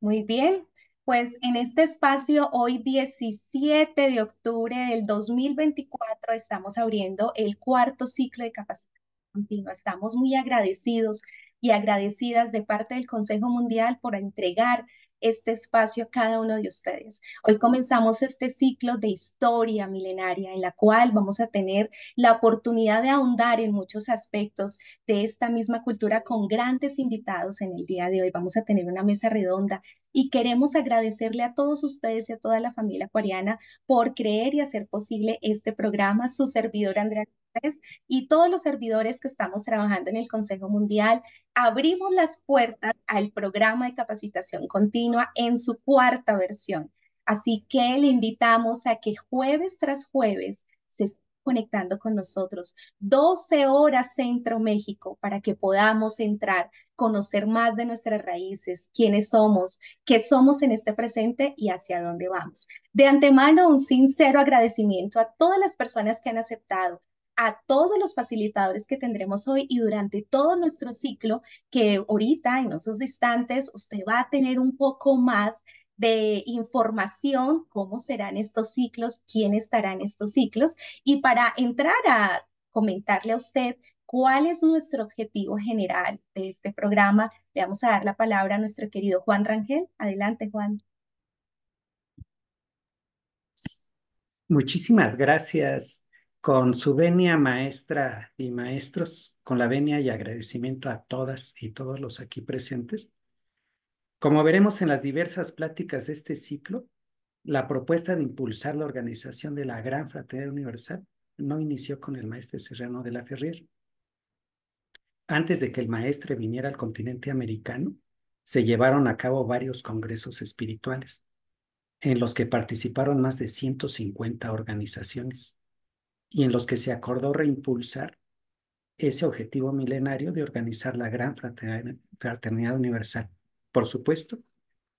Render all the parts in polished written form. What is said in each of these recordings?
Muy bien, pues en este espacio, hoy 17 de octubre del 2024, estamos abriendo el cuarto ciclo de capacitación continua. Estamos muy agradecidos y agradecidas de parte del Consejo Mundial por entregar este espacio a cada uno de ustedes. Hoy comenzamos este ciclo de historia milenaria en la cual vamos a tener la oportunidad de ahondar en muchos aspectos de esta misma cultura con grandes invitados en el día de hoy. Vamos a tener una mesa redonda y queremos agradecerle a todos ustedes y a toda la familia acuariana por creer y hacer posible este programa. Su servidor Andrea Cortés y todos los servidores que estamos trabajando en el Consejo Mundial, abrimos las puertas al programa de capacitación continua en su cuarta versión. Así que le invitamos a que jueves tras jueves se esté conectando con nosotros, 12 horas Centro México, para que podamos entrar, conocer más de nuestras raíces, quiénes somos, qué somos en este presente y hacia dónde vamos. De antemano, un sincero agradecimiento a todas las personas que han aceptado, a todos los facilitadores que tendremos hoy y durante todo nuestro ciclo, que ahorita en esos instantes usted va a tener un poco más de información, cómo serán estos ciclos, quién estará en estos ciclos, y para entrar a comentarle a usted cuál es nuestro objetivo general de este programa, le vamos a dar la palabra a nuestro querido Juan Rangel. Adelante, Juan. Muchísimas gracias. Con su venia, maestra y maestros, con la venia y agradecimiento a todas y todos los aquí presentes. Como veremos en las diversas pláticas de este ciclo, la propuesta de impulsar la organización de la Gran Fraternidad Universal no inició con el maestre Serrano de la Ferrier. Antes de que el maestre viniera al continente americano, se llevaron a cabo varios congresos espirituales, en los que participaron más de 150 organizaciones y en los que se acordó reimpulsar ese objetivo milenario de organizar la Gran Fraternidad Universal. Por supuesto,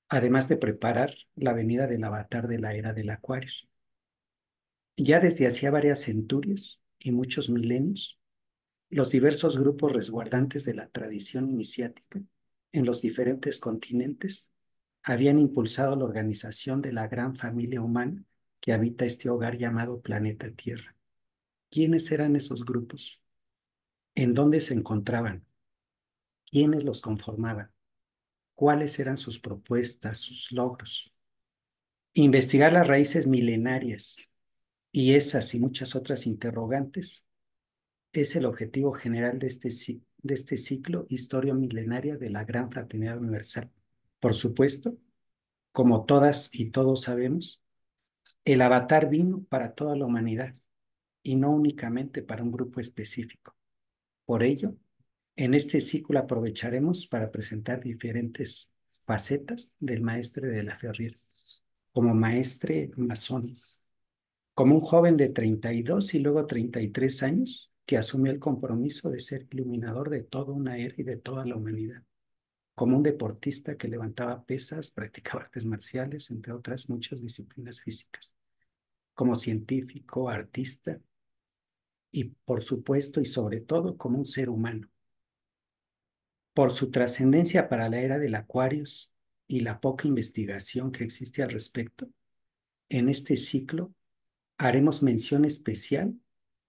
además de preparar la venida del avatar de la era del Acuario. Ya desde hacía varias centurias y muchos milenios, los diversos grupos resguardantes de la tradición iniciática en los diferentes continentes habían impulsado la organización de la gran familia humana que habita este hogar llamado planeta Tierra. ¿Quiénes eran esos grupos? ¿En dónde se encontraban? ¿Quiénes los conformaban? ¿Cuáles eran sus propuestas, sus logros? Investigar las raíces milenarias y esas y muchas otras interrogantes es el objetivo general de este ciclo Historia Milenaria de la Gran Fraternidad Universal. Por supuesto, como todas y todos sabemos, el avatar vino para toda la humanidad y no únicamente para un grupo específico. Por ello, en este ciclo aprovecharemos para presentar diferentes facetas del maestre de la Ferrier, como maestre masón, como un joven de 32 y luego 33 años que asumió el compromiso de ser iluminador de toda una era y de toda la humanidad, como un deportista que levantaba pesas, practicaba artes marciales, entre otras muchas disciplinas físicas, como científico, artista y, por supuesto y sobre todo, como un ser humano. Por su trascendencia para la era del Aquarius y la poca investigación que existe al respecto, en este ciclo haremos mención especial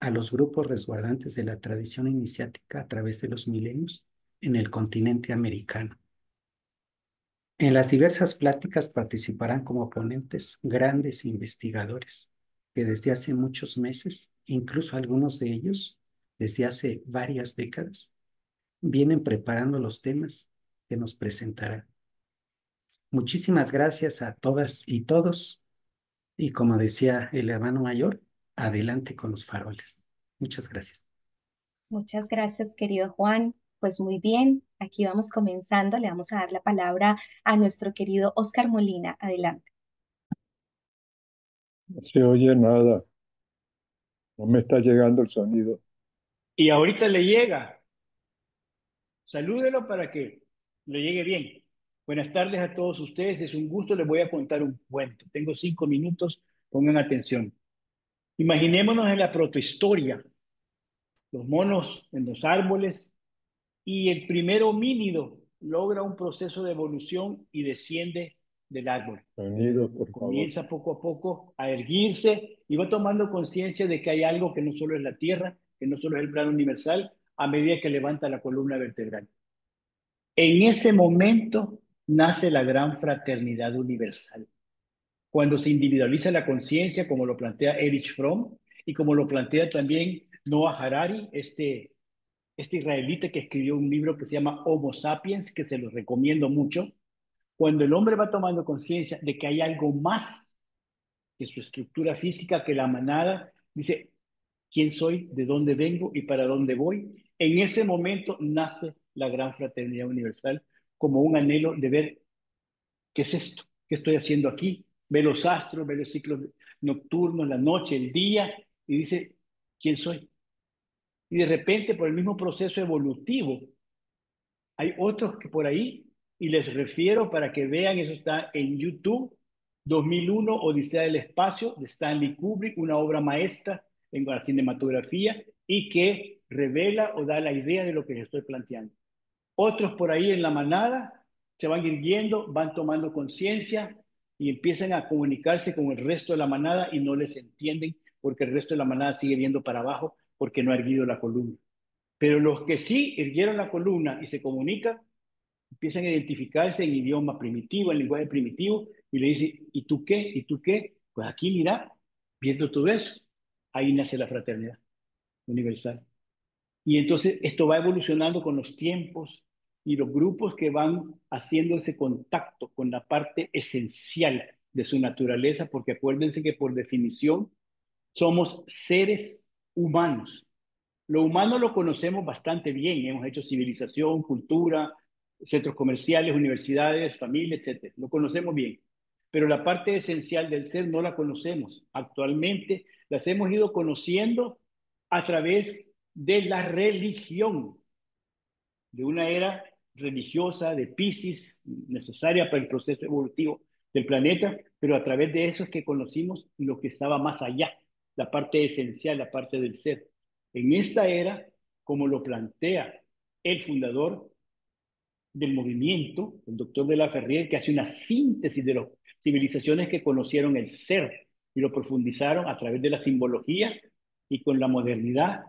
a los grupos resguardantes de la tradición iniciática a través de los milenios en el continente americano. En las diversas pláticas participarán como ponentes grandes investigadores que desde hace muchos meses, incluso algunos de ellos desde hace varias décadas, vienen preparando los temas que nos presentarán. Muchísimas gracias a todas y todos. Y como decía el hermano mayor, adelante con los faroles. Muchas gracias. Muchas gracias, querido Juan. Pues muy bien, aquí vamos comenzando. Le vamos a dar la palabra a nuestro querido Oscar Molina. Adelante. No se oye nada, no me está llegando el sonido. Y ahorita le llega. Salúdelo para que le llegue bien. Buenas tardes a todos ustedes. Es un gusto. Les voy a contar un cuento. Tengo 5 minutos. Pongan atención. Imaginémonos en la protohistoria. Los monos en los árboles y el primer homínido logra un proceso de evolución y desciende del árbol. Sonido, por favor. Comienza poco a poco a erguirse y va tomando conciencia de que hay algo que no solo es la Tierra, que no solo es el plano universal, a medida que levanta la columna vertebral. En ese momento nace la gran fraternidad universal. Cuando se individualiza la conciencia, como lo plantea Erich Fromm y como lo plantea también Noah Harari, este israelita que escribió un libro que se llama Homo Sapiens, que se lo recomiendo mucho. Cuando el hombre va tomando conciencia de que hay algo más que su estructura física, que la manada, dice, ¿quién soy? ¿De dónde vengo? ¿Y para dónde voy? En ese momento nace la gran fraternidad universal como un anhelo de ver qué es esto, qué estoy haciendo aquí. Ve los astros, ve los ciclos nocturnos, la noche, el día, y dice, ¿quién soy? Y de repente, por el mismo proceso evolutivo, hay otros que por ahí, y les refiero para que vean, eso está en YouTube, 2001, Odisea del Espacio, de Stanley Kubrick, una obra maestra en la cinematografía y que revela o da la idea de lo que les estoy planteando. Otros por ahí en la manada se van irguiendo, van tomando conciencia y empiezan a comunicarse con el resto de la manada y no les entienden porque el resto de la manada sigue viendo para abajo porque no ha erguido la columna. Pero los que sí erguieron la columna y se comunican, empiezan a identificarse en idioma primitivo, en lenguaje primitivo, y le dicen, ¿y tú qué? ¿Y tú qué? Pues aquí, mira, viendo todo eso, ahí nace la fraternidad universal. Y entonces esto va evolucionando con los tiempos y los grupos que van haciendo ese contacto con la parte esencial de su naturaleza, porque acuérdense que por definición somos seres humanos. Lo humano lo conocemos bastante bien, hemos hecho civilización, cultura, centros comerciales, universidades, familia, etcétera. Lo conocemos bien. Pero la parte esencial del ser no la conocemos. Actualmente las hemos ido conociendo a través de la religión, de una era religiosa de Piscis, necesaria para el proceso evolutivo del planeta, pero a través de eso es que conocimos lo que estaba más allá, la parte esencial, la parte del ser. En esta era, como lo plantea el fundador del movimiento, el doctor de la Ferrier, que hace una síntesis de las civilizaciones que conocieron el ser y lo profundizaron a través de la simbología y con la modernidad,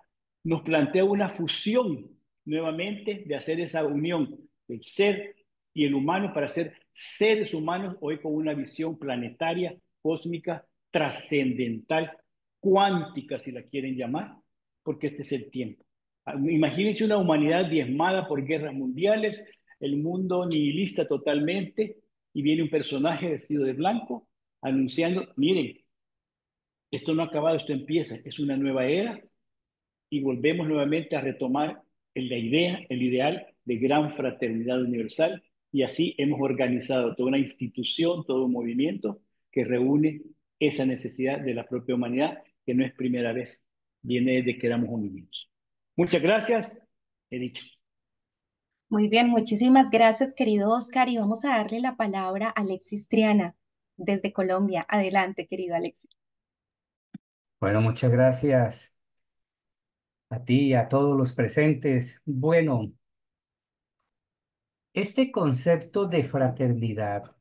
nos plantea una fusión nuevamente de hacer esa unión del ser y el humano para ser seres humanos hoy con una visión planetaria, cósmica, trascendental, cuántica si la quieren llamar, porque este es el tiempo. Imagínense una humanidad diezmada por guerras mundiales, el mundo nihilista totalmente, y viene un personaje vestido de blanco anunciando, miren, esto no ha acabado, esto empieza, es una nueva era, y volvemos nuevamente a retomar la idea, el ideal de gran fraternidad universal, y así hemos organizado toda una institución, todo un movimiento que reúne esa necesidad de la propia humanidad, que no es primera vez, viene desde que éramos homínidos. Muchas gracias, he dicho. Muy bien, muchísimas gracias, querido Oscar, y vamos a darle la palabra a Alexis Triana, desde Colombia. Adelante, querido Alexis. Bueno, muchas gracias a ti y a todos los presentes. Bueno, este concepto de fraternidad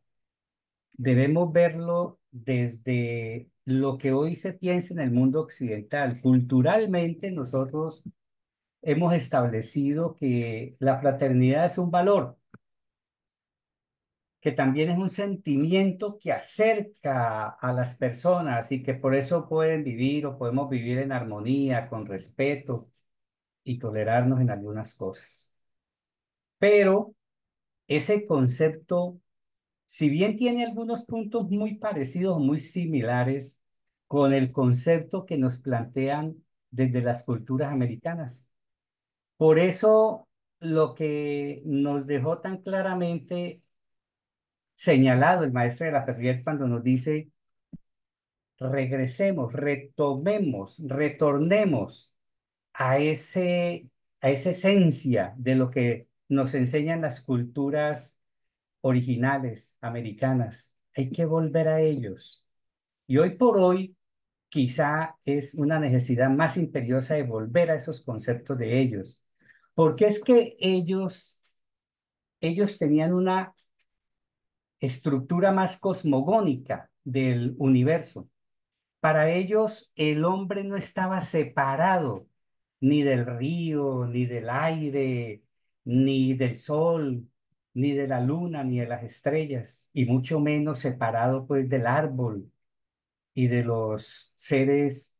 debemos verlo desde lo que hoy se piensa en el mundo occidental. Culturalmente, nosotros hemos establecido que la fraternidad es un valor, que también es un sentimiento que acerca a las personas y que por eso pueden vivir o podemos vivir en armonía, con respeto y tolerarnos en algunas cosas. Pero ese concepto, si bien tiene algunos puntos muy parecidos, muy similares con el concepto que nos plantean desde las culturas americanas. Por eso, lo que nos dejó tan claramente señalado el maestro de la Ferrier cuando nos dice, regresemos, retomemos, retornemos a a esa esencia de lo que nos enseñan las culturas originales americanas. Hay que volver a ellos. Y hoy por hoy, quizá es una necesidad más imperiosa de volver a esos conceptos de ellos, porque es que ellos ellos tenían una estructura más cosmogónica del universo. Para ellos, el hombre no estaba separado ni del río, ni del aire, ni del sol, ni de la luna, ni de las estrellas, y mucho menos separado pues del árbol y de los seres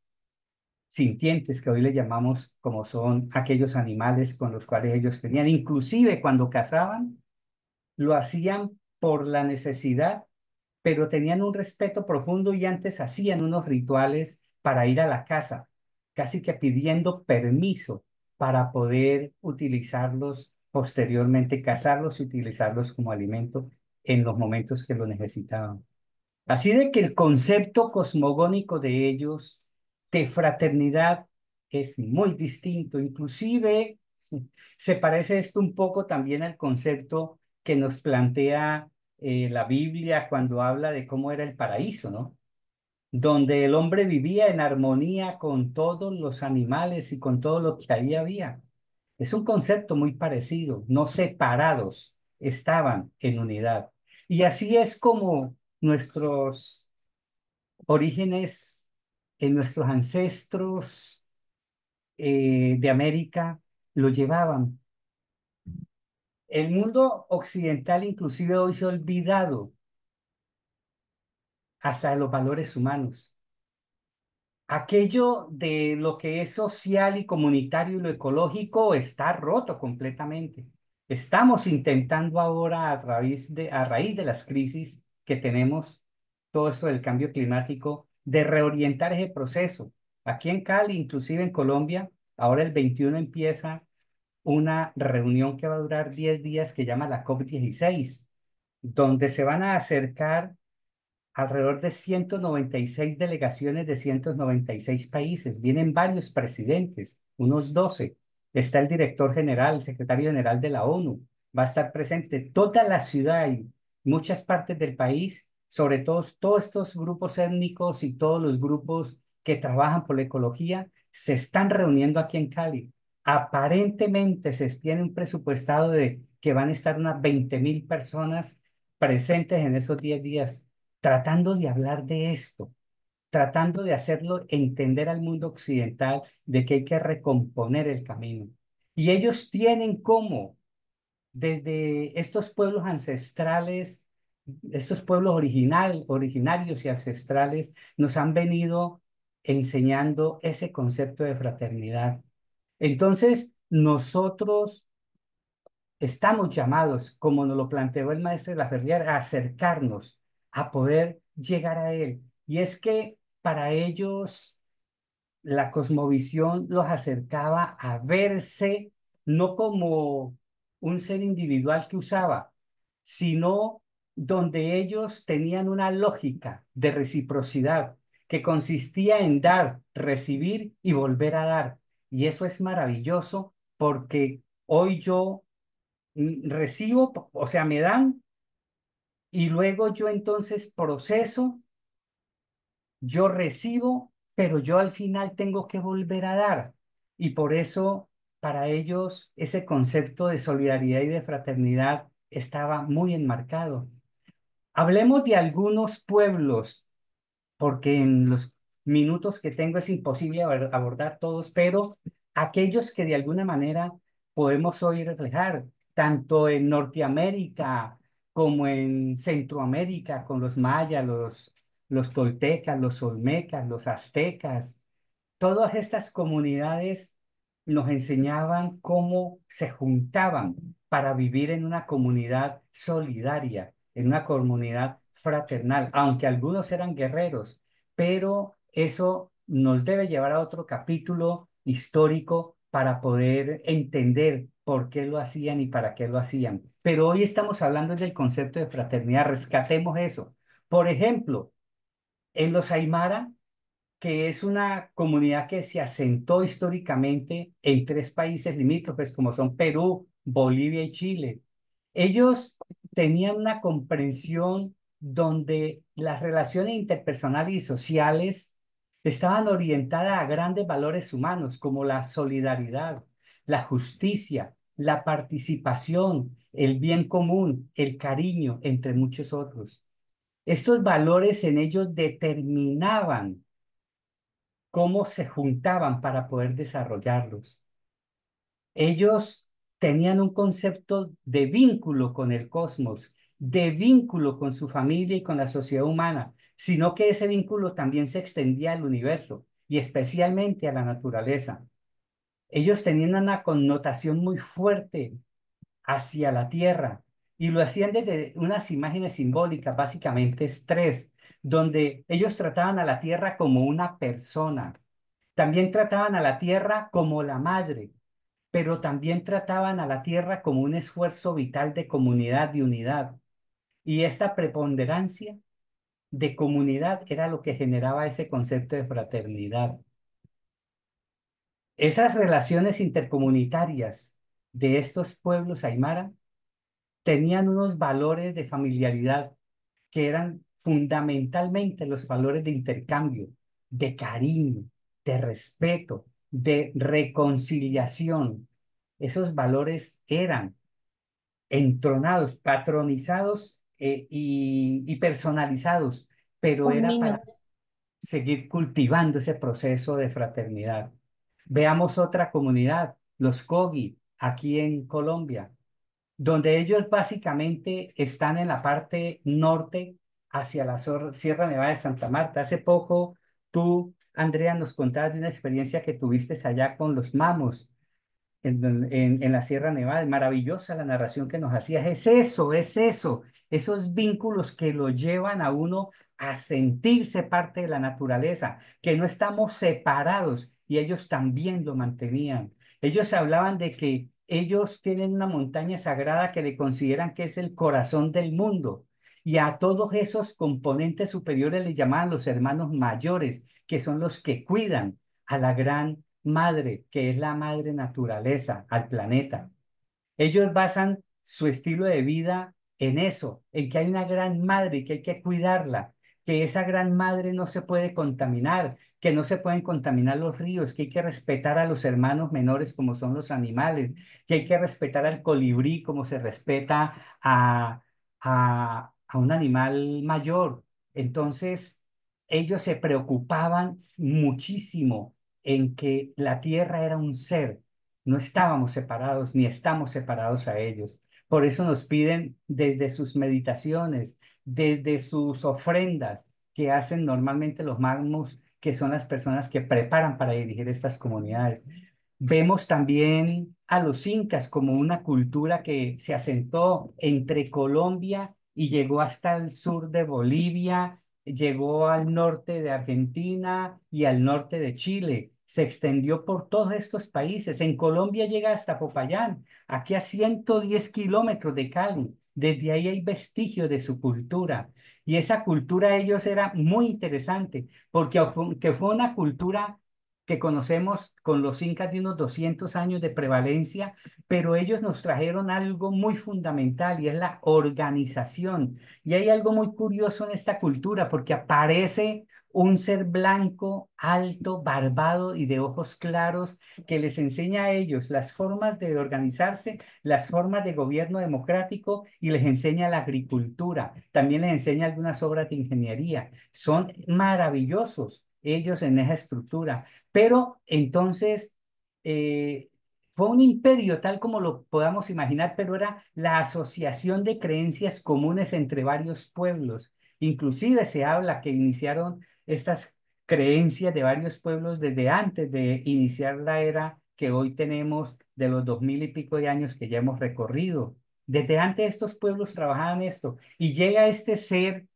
sintientes que hoy le llamamos como son aquellos animales con los cuales ellos tenían. Inclusive cuando cazaban, lo hacían por la necesidad, pero tenían un respeto profundo y antes hacían unos rituales para ir a la casa, casi que pidiendo permiso para poder utilizarlos posteriormente, cazarlos y utilizarlos como alimento en los momentos que lo necesitaban. Así de que el concepto cosmogónico de ellos de fraternidad es muy distinto. Inclusive se parece esto un poco también al concepto que nos plantea la Biblia cuando habla de cómo era el paraíso, ¿no? Donde el hombre vivía en armonía con todos los animales y con todo lo que ahí había. Es un concepto muy parecido, no separados, estaban en unidad. Y así es como nuestros orígenes, en nuestros ancestros de América lo llevaban. El mundo occidental inclusive hoy se ha olvidado hasta de los valores humanos. Aquello de lo que es social y comunitario y lo ecológico está roto completamente. Estamos intentando ahora a raíz de las crisis que tenemos, todo esto del cambio climático, de reorientar ese proceso. Aquí en Cali, inclusive en Colombia, ahora el 21 empieza una reunión que va a durar 10 días que llama la COP16, donde se van a acercar alrededor de 196 delegaciones de 196 países. Vienen varios presidentes, unos 12. Está el director general, el secretario general de la ONU. Va a estar presente toda la ciudad y muchas partes del país, sobre todo todos estos grupos étnicos y todos los grupos que trabajan por la ecología, se están reuniendo aquí en Cali. Aparentemente se tiene un presupuestado de que van a estar unas 20.000 personas presentes en esos 10 días tratando de hablar de esto, tratando de hacerlo entender al mundo occidental de que hay que recomponer el camino. Y ellos tienen cómo, desde estos pueblos ancestrales, estos pueblos originarios y ancestrales, nos han venido enseñando ese concepto de fraternidad. Entonces, nosotros estamos llamados, como nos lo planteó el maestro Laferrière, a acercarnos, a poder llegar a él. Y es que para ellos la cosmovisión los acercaba a verse no como un ser individual que usaba, sino donde ellos tenían una lógica de reciprocidad que consistía en dar, recibir y volver a dar. Y eso es maravilloso porque hoy yo recibo, o sea, me dan y luego yo entonces proceso, yo recibo, pero yo al final tengo que volver a dar. Y por eso para ellos ese concepto de solidaridad y de fraternidad estaba muy enmarcado. Hablemos de algunos pueblos porque en los minutos que tengo es imposible abordar todos, pero aquellos que de alguna manera podemos hoy reflejar, tanto en Norteamérica como en Centroamérica, con los mayas, los toltecas, los olmecas, los aztecas, todas estas comunidades nos enseñaban cómo se juntaban para vivir en una comunidad solidaria, en una comunidad fraternal, aunque algunos eran guerreros, pero eso nos debe llevar a otro capítulo histórico para poder entender por qué lo hacían y para qué lo hacían. Pero hoy estamos hablando del concepto de fraternidad, rescatemos eso. Por ejemplo, en los Aymara, que es una comunidad que se asentó históricamente en tres países limítrofes como son Perú, Bolivia y Chile. Ellos tenían una comprensión donde las relaciones interpersonales y sociales estaban orientadas a grandes valores humanos como la solidaridad, la justicia, la participación, el bien común, el cariño, entre muchos otros. Estos valores en ellos determinaban cómo se juntaban para poder desarrollarlos. Ellos tenían un concepto de vínculo con el cosmos, de vínculo con su familia y con la sociedad humana, sino que ese vínculo también se extendía al universo y especialmente a la naturaleza. Ellos tenían una connotación muy fuerte hacia la tierra y lo hacían desde unas imágenes simbólicas, básicamente es tres, donde ellos trataban a la tierra como una persona, también trataban a la tierra como la madre, pero también trataban a la tierra como un esfuerzo vital de comunidad y unidad. Y esta preponderancia de comunidad era lo que generaba ese concepto de fraternidad. Esas relaciones intercomunitarias de estos pueblos aymara tenían unos valores de familiaridad que eran fundamentalmente los valores de intercambio, de cariño, de respeto, de reconciliación. Esos valores eran entronados, patronizados y personalizados, pero Un era para minuto. seguir cultivando ese proceso de fraternidad. Veamos otra comunidad, los Kogi, aquí en Colombia, donde ellos básicamente están en la parte norte hacia la Sierra Nevada de Santa Marta. Hace poco tú, Andrea, nos contabas de una experiencia que tuviste allá con los mamos en la Sierra Nevada. Es maravillosa la narración que nos hacías. Es eso, esos vínculos que lo llevan a uno a sentirse parte de la naturaleza, que no estamos separados y ellos también lo mantenían. Ellos hablaban de que ellos tienen una montaña sagrada que le consideran que es el corazón del mundo. Y a todos esos componentes superiores le llamaban los hermanos mayores, que son los que cuidan a la gran madre, que es la madre naturaleza, al planeta. Ellos basan su estilo de vida en eso, en que hay una gran madre y que hay que cuidarla, que esa gran madre no se puede contaminar, que no se pueden contaminar los ríos, que hay que respetar a los hermanos menores como son los animales, que hay que respetar al colibrí como se respeta a un animal mayor. Entonces, ellos se preocupaban muchísimo en que la tierra era un ser, no estábamos separados ni estamos separados a ellos. Por eso nos piden desde sus meditaciones, desde sus ofrendas que hacen normalmente los magnos, que son las personas que preparan para dirigir estas comunidades. Vemos también a los incas como una cultura que se asentó entre Colombia y llegó hasta el sur de Bolivia, llegó al norte de Argentina y al norte de Chile. Se extendió por todos estos países. En Colombia llega hasta Popayán, aquí a 110 kilómetros de Cali. Desde ahí hay vestigios de su cultura. Y esa cultura de ellos era muy interesante, porque aunque fue una cultura que conocemos con los incas de unos 200 años de prevalencia, pero ellos nos trajeron algo muy fundamental y es la organización. Y hay algo muy curioso en esta cultura porque aparece un ser blanco, alto, barbado y de ojos claros que les enseña a ellos las formas de organizarse, las formas de gobierno democrático y les enseña la agricultura. También les enseña algunas obras de ingeniería. Son maravillosos ellos en esa estructura. Pero entonces eh, fue un imperio tal como lo podamos imaginar, pero era la asociación de creencias comunes entre varios pueblos. Inclusive se habla que iniciaron estas creencias de varios pueblos desde antes de iniciar la era que hoy tenemos de los 2000 y pico de años que ya hemos recorrido. Desde antes estos pueblos trabajaban esto y llega este ser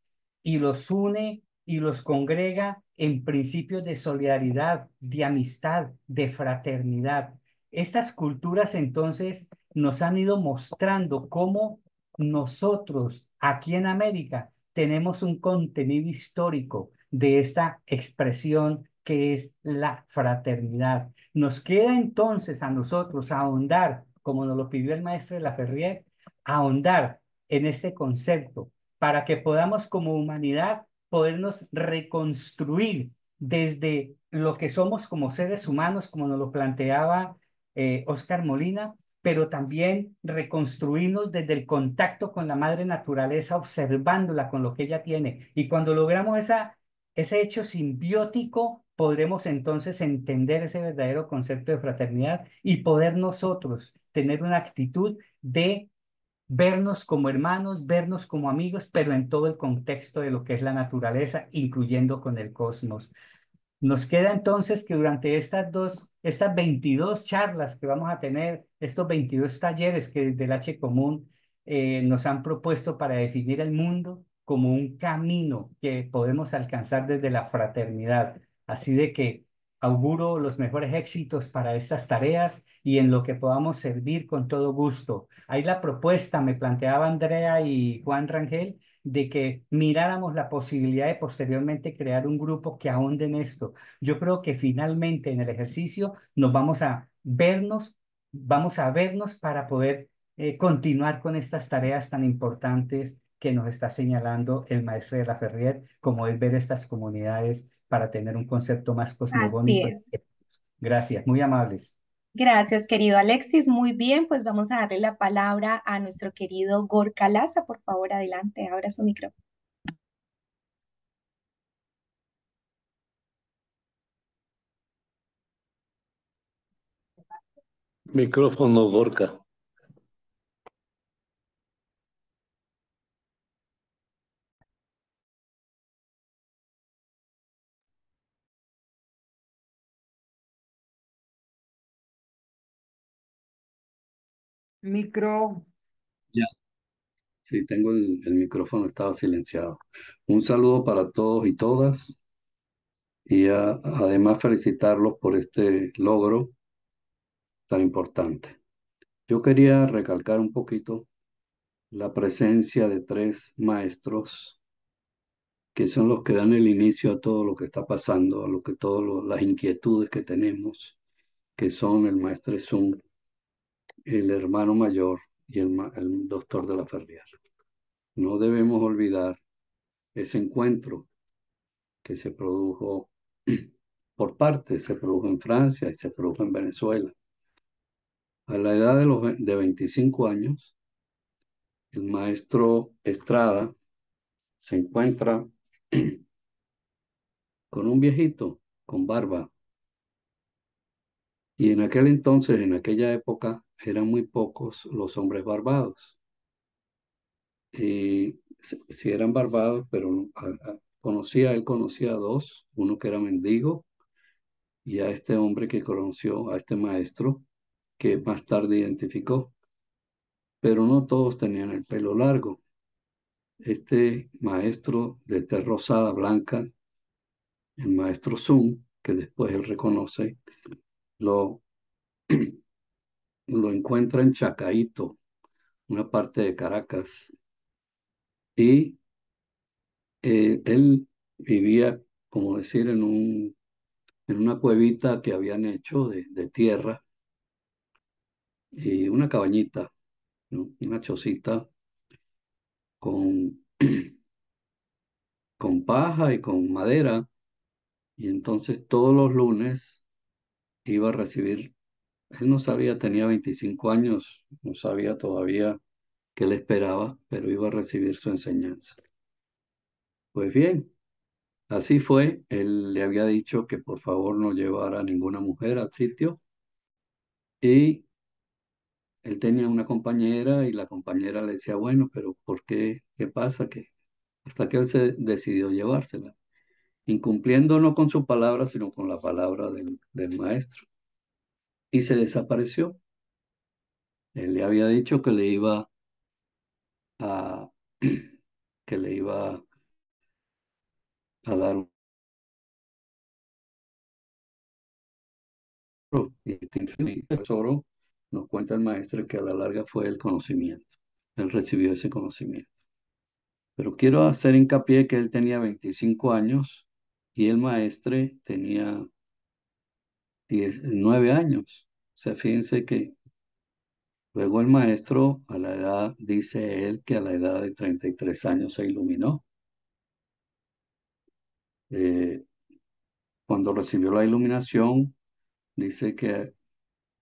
y los une y los congrega en principios de solidaridad, de amistad, de fraternidad. Estas culturas entonces nos han ido mostrando cómo nosotros aquí en América tenemos un contenido histórico de esta expresión que es la fraternidad. Nos queda entonces a nosotros ahondar, como nos lo pidió el maestro de la Ferrier, ahondar en este concepto para que podamos como humanidad podernos reconstruir desde lo que somos como seres humanos, como nos lo planteaba Oscar Molina, pero también reconstruirnos desde el contacto con la madre naturaleza, observándola con lo que ella tiene. Y cuando logramos ese hecho simbiótico, podremos entonces entender ese verdadero concepto de fraternidad y poder nosotros tener una actitud de vernos como hermanos, vernos como amigos, pero en todo el contexto de lo que es la naturaleza, incluyendo con el cosmos. Nos queda entonces que durante estas 22 charlas que vamos a tener, estos 22 talleres que desde el H Común nos han propuesto para definir el mundo como un camino que podemos alcanzar desde la fraternidad. Así de que auguro los mejores éxitos para estas tareas y en lo que podamos servir con todo gusto. Ahí la propuesta me planteaba Andrea y Juan Rangel de que miráramos la posibilidad de posteriormente crear un grupo que ahonde en esto. Yo creo que finalmente en el ejercicio nos vamos a vernos para poder continuar con estas tareas tan importantes que nos está señalando el maestro de la Ferrier, como es ver estas comunidades para tener un concepto más Así cosmogónico. es. Gracias, muy amables. Gracias, querido Alexis. Muy bien, pues vamos a darle la palabra a nuestro querido Gorka Laza. Por favor, adelante, abra su micrófono. Micrófono Gorka. Micro. Ya, sí, tengo el micrófono, estaba silenciado. Un saludo para todos y todas y además felicitarlos por este logro tan importante. Yo quería recalcar un poquito la presencia de tres maestros que son los que dan el inicio a todo lo que está pasando, a lo que todas las inquietudes que tenemos, que son el maestro Sun, el hermano mayor y el doctor de la Ferrier. No debemos olvidar ese encuentro que se produjo por partes, se produjo en Francia y se produjo en Venezuela. A la edad de 25 años, el maestro Estrada se encuentra con un viejito con barba. Y en aquel entonces, en aquella época, eran muy pocos los hombres barbados. Y sí eran barbados, pero él conocía a dos, uno que era mendigo y a este hombre que conoció, a este maestro, que más tarde identificó, pero no todos tenían el pelo largo. Este maestro de tez rosada blanca, el maestro Sun, que después él reconoce, lo, lo encuentra en Chacaíto, una parte de Caracas, y él vivía, como decir, en una cuevita que habían hecho de tierra y una cabañita, ¿no? Una chocita con, con paja y con madera. Y entonces todos los lunes iba a recibir, él no sabía, tenía 25 años, no sabía todavía qué le esperaba, pero iba a recibir su enseñanza. Pues bien, así fue. Él le había dicho que por favor no llevara a ninguna mujer al sitio y él tenía una compañera y la compañera le decía, bueno, pero ¿por qué? ¿Qué pasa? Que hasta que él se decidió llevársela, incumpliendo no con su palabra, sino con la palabra del maestro. Y se desapareció. Él le había dicho que le iba a, que le iba a dar un tesoro. Y este tesoro, nos cuenta el maestro, que a la larga fue el conocimiento. Él recibió ese conocimiento. Pero quiero hacer hincapié que él tenía 25 años y el maestre tenía 9 años. O sea, fíjense que luego el maestro, a la edad, dice él, que a la edad de 33 años se iluminó. Eh, Cuando recibió la iluminación, dice que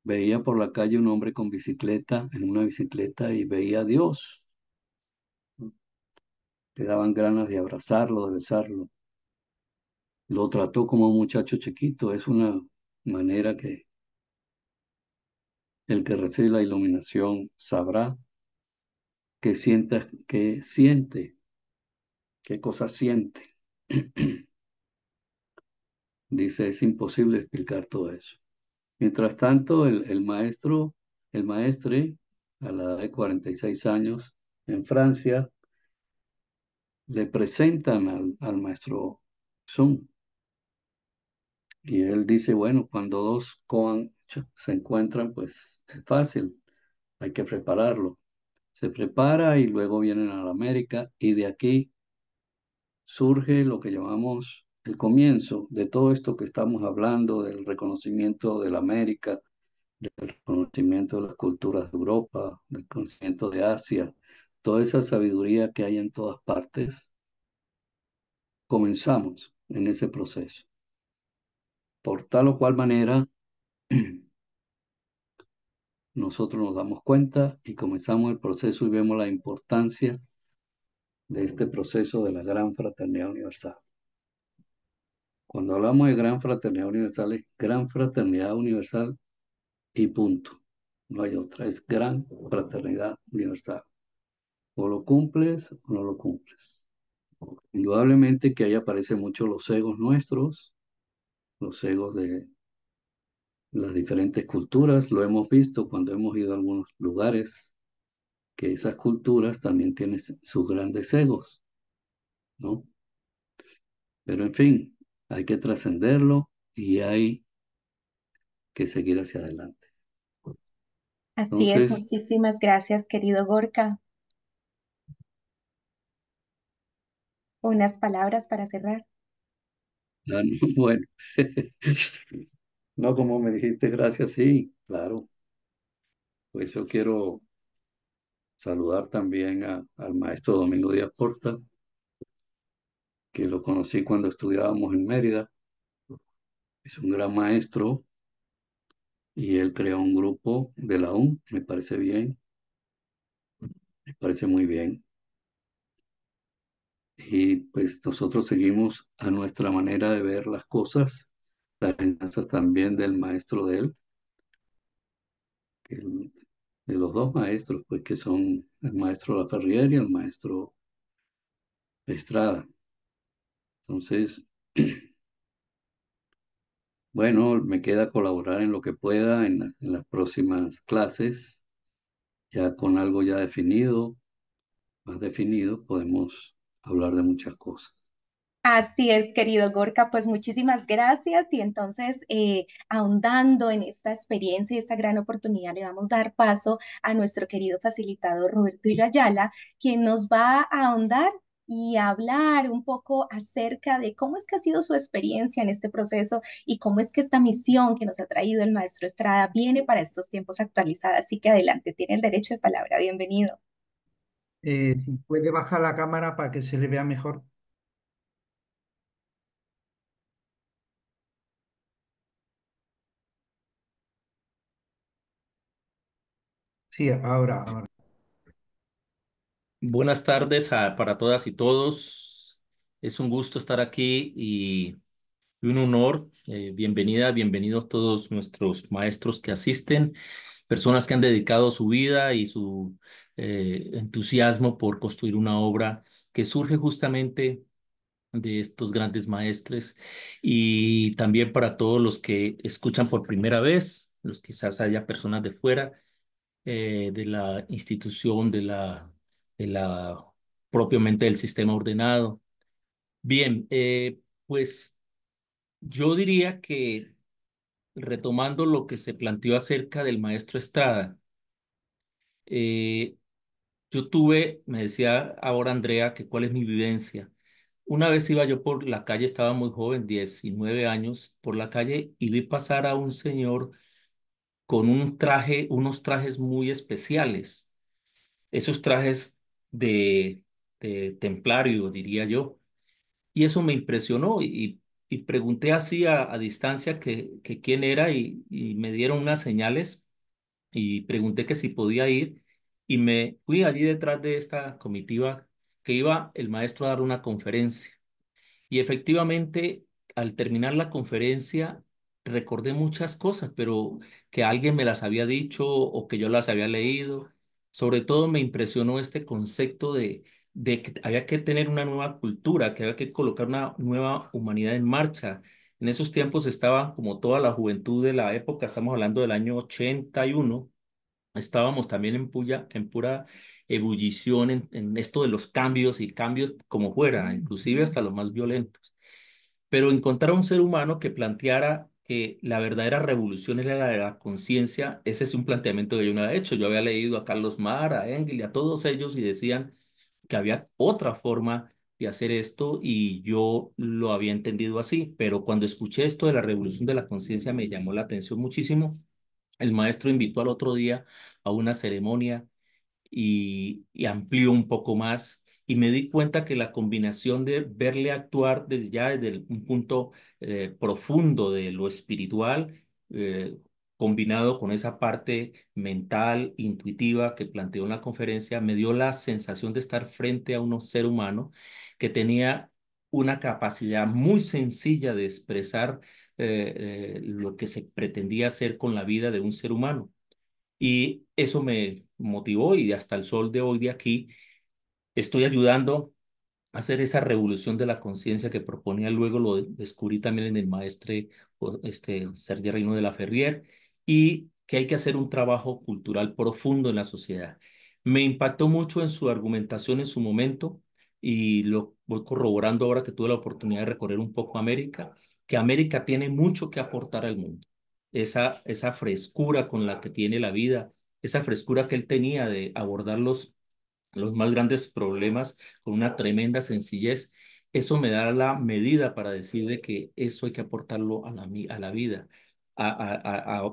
veía por la calle un hombre con bicicleta, en una bicicleta, y veía a Dios. Le daban ganas de abrazarlo, de besarlo. Lo trató como un muchacho chiquito. Es una manera que el que recibe la iluminación sabrá qué siente, qué cosa siente. Dice, es imposible explicar todo eso. Mientras tanto, el maestre, a la edad de 46 años, en Francia, le presentan al maestro Sun. Y él dice, bueno, cuando dos se encuentran, pues es fácil, hay que prepararlo. Se prepara y luego vienen a la América y de aquí surge lo que llamamos el comienzo de todo esto que estamos hablando, del reconocimiento de la América, del reconocimiento de las culturas de Europa, del conocimiento de Asia, toda esa sabiduría que hay en todas partes. Comenzamos en ese proceso. Por tal o cual manera, nosotros nos damos cuenta y comenzamos el proceso y vemos la importancia de este proceso de la gran fraternidad universal. Cuando hablamos de gran fraternidad universal, es gran fraternidad universal y punto. No hay otra, es gran fraternidad universal. O lo cumples o no lo cumples. Indudablemente que ahí aparecen mucho los egos nuestros, los egos de las diferentes culturas. Lo hemos visto cuando hemos ido a algunos lugares, que esas culturas también tienen sus grandes egos, ¿no? Pero en fin, hay que trascenderlo y hay que seguir hacia adelante. Así es, Entonces, muchísimas gracias, querido Gorka. Unas palabras para cerrar. bueno, no como me dijiste, gracias, sí, claro. Pues yo quiero saludar también al maestro Domingo Díaz Porta, que lo conocí cuando estudiábamos en Mérida. Es un gran maestro y él creó un grupo de la UN, me parece bien, me parece muy bien. Y pues nosotros seguimos a nuestra manera de ver las cosas, las enseñanzas también del maestro de él, de los dos maestros, pues que son el maestro Laferrière y el maestro Estrada. Entonces, bueno, me queda colaborar en lo que pueda en las próximas clases, ya con algo ya definido, más definido, podemos hablar de muchas cosas. Así es, querido Gorka, pues muchísimas gracias y entonces ahondando en esta experiencia y esta gran oportunidad le vamos a dar paso a nuestro querido facilitador Roberto Ayala, quien nos va a ahondar y a hablar un poco acerca de cómo es que ha sido su experiencia en este proceso y cómo es que esta misión que nos ha traído el maestro Estrada viene para estos tiempos actualizados. Así que adelante, tiene el derecho de palabra. Bienvenido. Si puede bajar la cámara para que se le vea mejor. Sí, ahora. Buenas tardes para todas y todos. Es un gusto estar aquí y un honor. Bienvenidos todos nuestros maestros que asisten, personas que han dedicado su vida y su entusiasmo por construir una obra que surge justamente de estos grandes maestres y también para todos los que escuchan por primera vez, los quizás haya personas de fuera de la institución, de la propiamente del sistema ordenado. Bien, pues yo diría que retomando lo que se planteó acerca del maestro Estrada, eh, yo tuve, me decía ahora Andrea, que cuál es mi vivencia. Una vez iba yo por la calle, estaba muy joven, 19 años, por la calle y vi pasar a un señor con un traje, unos trajes muy especiales, esos trajes de templario, diría yo. Y eso me impresionó y y pregunté así a distancia que quién era y me dieron unas señales y pregunté que si podía ir y me fui allí detrás de esta comitiva que iba el maestro a dar una conferencia. Y efectivamente, al terminar la conferencia, recordé muchas cosas, pero que alguien me las había dicho o que yo las había leído. Sobre todo me impresionó este concepto de que había que tener una nueva cultura, que había que colocar una nueva humanidad en marcha. En esos tiempos estaba como toda la juventud de la época, estamos hablando del año 81. Estábamos también en pura ebullición en esto de los cambios y cambios como fuera, inclusive hasta los más violentos. Pero encontrar un ser humano que planteara que la verdadera revolución era la de la conciencia, ese es un planteamiento que yo no había hecho. Yo había leído a Carlos Marx, a Engels y a todos ellos y decían que había otra forma de hacer esto y yo lo había entendido así. Pero cuando escuché esto de la revolución de la conciencia me llamó la atención muchísimo. El maestro invitó al otro día a una ceremonia y amplió un poco más y me di cuenta que la combinación de verle actuar desde ya desde un punto profundo de lo espiritual, combinado con esa parte mental, intuitiva que planteó en la conferencia, me dio la sensación de estar frente a un ser humano que tenía una capacidad muy sencilla de expresar lo que se pretendía hacer con la vida de un ser humano. Y eso me motivó y hasta el sol de hoy de aquí estoy ayudando a hacer esa revolución de la conciencia que proponía. Luego lo descubrí también en el maestre Sergio Reino de la Ferrier y que hay que hacer un trabajo cultural profundo en la sociedad. Me impactó mucho en su argumentación en su momento y lo voy corroborando ahora que tuve la oportunidad de recorrer un poco América, que América tiene mucho que aportar al mundo. Esa frescura con la que tiene la vida, esa frescura que él tenía de abordar los más grandes problemas con una tremenda sencillez, eso me da la medida para decir de que eso hay que aportarlo a la vida,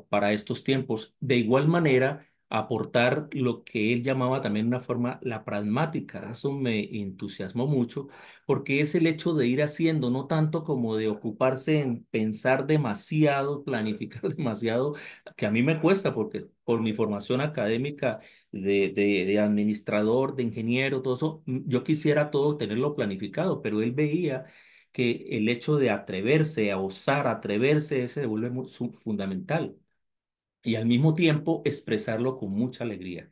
para estos tiempos. De igual manera, aportar lo que él llamaba también una forma, la pragmática. Eso me entusiasmó mucho porque es el hecho de ir haciendo, no tanto como de ocuparse en pensar demasiado, planificar demasiado, que a mí me cuesta porque por mi formación académica de administrador, de ingeniero, todo eso, yo quisiera todo tenerlo planificado, pero él veía que el hecho de atreverse, a osar, atreverse, ese se vuelve fundamental y al mismo tiempo expresarlo con mucha alegría.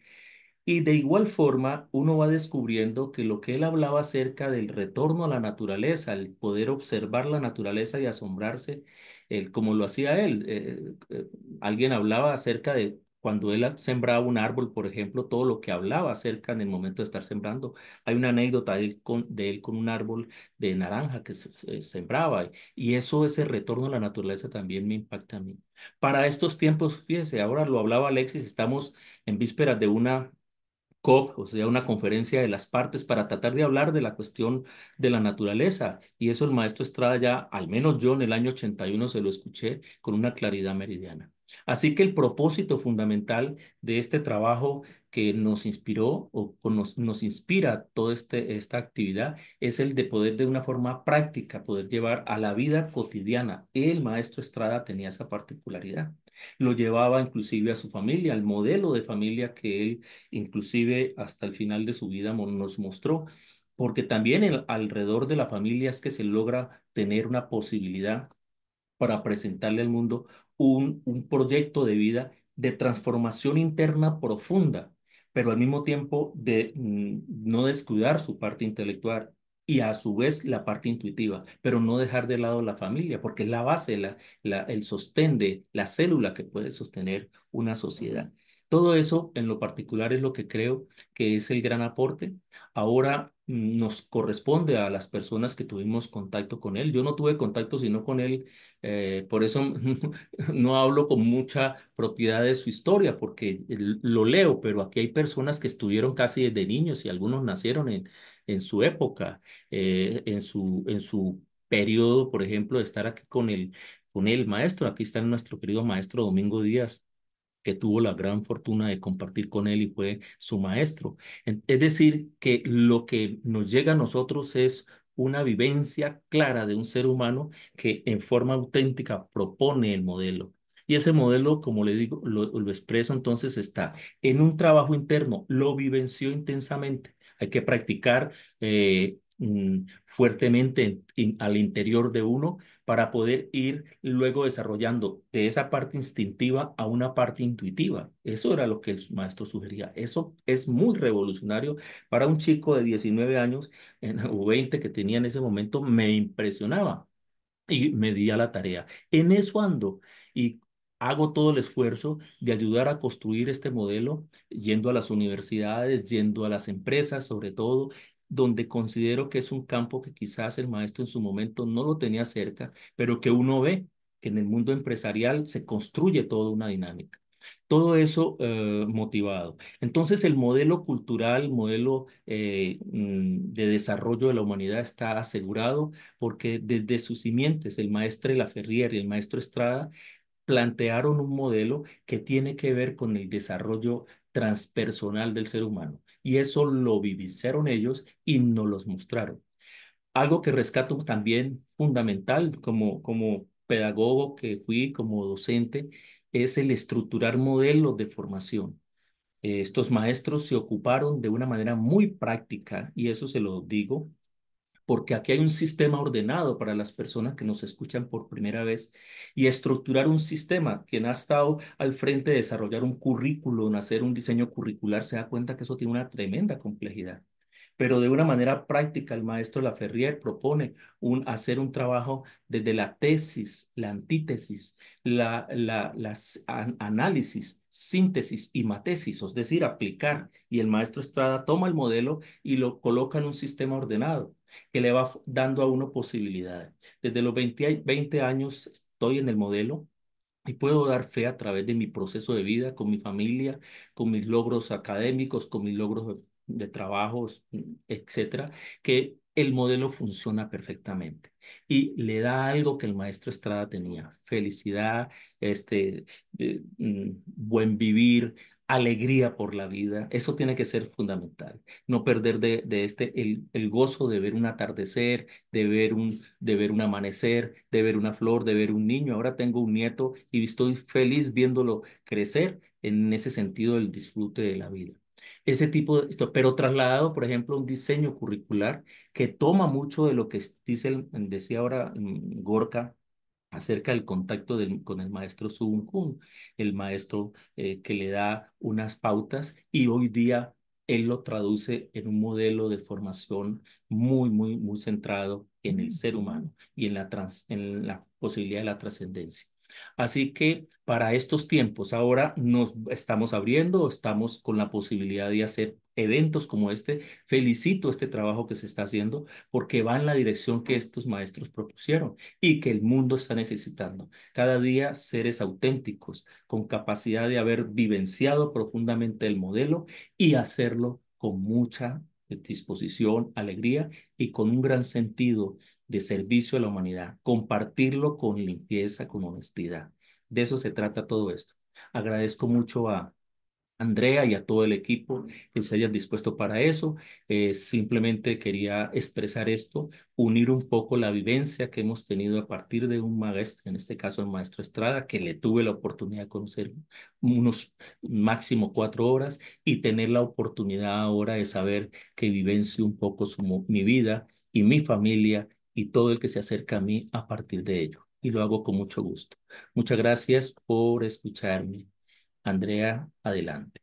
Y de igual forma, uno va descubriendo que lo que él hablaba acerca del retorno a la naturaleza, el poder observar la naturaleza y asombrarse, como lo hacía él. Alguien hablaba acerca de cuando él sembraba un árbol, por ejemplo, todo lo que hablaba acerca en el momento de estar sembrando. Hay una anécdota de él con un árbol de naranja que se sembraba y eso, ese retorno a la naturaleza también me impacta a mí. Para estos tiempos, fíjese, ahora lo hablaba Alexis, estamos en vísperas de una COP, o sea, una conferencia de las partes para tratar de hablar de la cuestión de la naturaleza. Y eso el maestro Estrada ya, al menos yo en el año 81 se lo escuché con una claridad meridiana. Así que el propósito fundamental de este trabajo que nos inspiró nos inspira toda esta actividad es el de poder de una forma práctica, poder llevar a la vida cotidiana. El maestro Estrada tenía esa particularidad. Lo llevaba inclusive a su familia, al modelo de familia que él inclusive hasta el final de su vida nos mostró, porque también alrededor de la familia es que se logra tener una posibilidad para presentarle al mundo un proyecto de vida de transformación interna profunda, pero al mismo tiempo de no descuidar su parte intelectual y a su vez la parte intuitiva, pero no dejar de lado la familia, porque es la base, el sostén de la célula que puede sostener una sociedad. Todo eso en lo particular es lo que creo que es el gran aporte. Ahora nos corresponde a las personas que tuvimos contacto con él. Yo no tuve contacto sino con él, por eso no hablo con mucha propiedad de su historia, porque lo leo, pero aquí hay personas que estuvieron casi desde niños y algunos nacieron en su época, en su periodo, por ejemplo, de estar aquí con el maestro. Aquí está nuestro querido maestro Domingo Díaz, que tuvo la gran fortuna de compartir con él y fue su maestro. Es decir, que lo que nos llega a nosotros es una vivencia clara de un ser humano que en forma auténtica propone el modelo. Y ese modelo, como le digo, lo expreso entonces está en un trabajo interno, lo vivenció intensamente. Hay que practicar fuertemente al interior de uno para poder ir luego desarrollando de esa parte instintiva a una parte intuitiva. Eso era lo que el maestro sugería. Eso es muy revolucionario para un chico de 19 años o 20 que tenía en ese momento, me impresionaba y me di a la tarea. En eso ando y hago todo el esfuerzo de ayudar a construir este modelo, yendo a las universidades, yendo a las empresas, sobre todo, donde considero que es un campo que quizás el maestro en su momento no lo tenía cerca, pero que uno ve que en el mundo empresarial se construye toda una dinámica. Todo eso motivado. Entonces, el modelo cultural, modelo de desarrollo de la humanidad está asegurado porque desde sus simientes, el maestro Laferrière y el maestro Estrada plantearon un modelo que tiene que ver con el desarrollo transpersonal del ser humano. Y eso lo vivieron ellos y nos los mostraron. Algo que rescato también fundamental como pedagogo que fui, como docente, es el estructurar modelos de formación. Estos maestros se ocuparon de una manera muy práctica, y eso se lo digo, porque aquí hay un sistema ordenado para las personas que nos escuchan por primera vez y estructurar un sistema. Quien ha estado al frente de desarrollar un currículo, hacer un diseño curricular, se da cuenta que eso tiene una tremenda complejidad. Pero de una manera práctica, el maestro Laferrière propone hacer un trabajo desde la tesis, la antítesis, las análisis, síntesis y matesis, es decir, aplicar. Y el maestro Estrada toma el modelo y lo coloca en un sistema ordenado que le va dando a uno posibilidades. Desde los 20 años estoy en el modelo y puedo dar fe a través de mi proceso de vida, con mi familia, con mis logros académicos, con mis logros de trabajos, etcétera, que el modelo funciona perfectamente y le da algo que el maestro Estrada tenía: felicidad, buen vivir, alegría por la vida. Eso tiene que ser fundamental. No perder el gozo de ver un atardecer, de ver un amanecer, de ver una flor, de ver un niño. Ahora tengo un nieto y estoy feliz viéndolo crecer en ese sentido del disfrute de la vida. Ese tipo de esto, pero trasladado, por ejemplo, a un diseño curricular que toma mucho de lo que dice decía ahora Gorka acerca del contacto con el maestro Sun Kun, el maestro que le da unas pautas y hoy día él lo traduce en un modelo de formación muy centrado en el ser humano y en la posibilidad de la trascendencia. Así que para estos tiempos ahora nos estamos abriendo, estamos con la posibilidad de hacer eventos como este. Felicito este trabajo que se está haciendo porque va en la dirección que estos maestros propusieron y que el mundo está necesitando. Cada día seres auténticos, con capacidad de haber vivenciado profundamente el modelo y hacerlo con mucha disposición, alegría y con un gran sentido de servicio a la humanidad. Compartirlo con limpieza, con honestidad. De eso se trata todo esto. Agradezco mucho a Andrea y a todo el equipo que se hayan dispuesto para eso. Simplemente quería expresar esto, unir un poco la vivencia que hemos tenido a partir de un maestro, en este caso el maestro Estrada, que le tuve la oportunidad de conocer unos máximo 4 horas y tener la oportunidad ahora de saber que vivencio un poco mi vida y mi familia y todo el que se acerca a mí a partir de ello. Y lo hago con mucho gusto. Muchas gracias por escucharme. Andrea, adelante.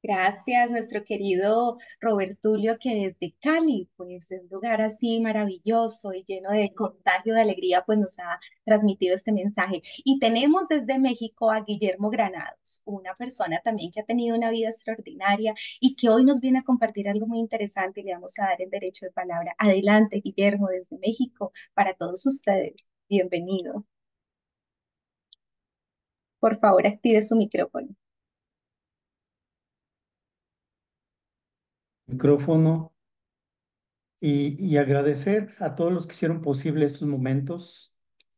Gracias, nuestro querido Robertulio, que desde Cali, pues es un lugar así maravilloso y lleno de contagio de alegría, pues nos ha transmitido este mensaje. Y tenemos desde México a Guillermo Granados, una persona también que ha tenido una vida extraordinaria y que hoy nos viene a compartir algo muy interesante y le vamos a dar el derecho de palabra. Adelante, Guillermo, desde México, para todos ustedes. Bienvenido. Por favor, active su micrófono. Micrófono y agradecer a todos los que hicieron posible estos momentos,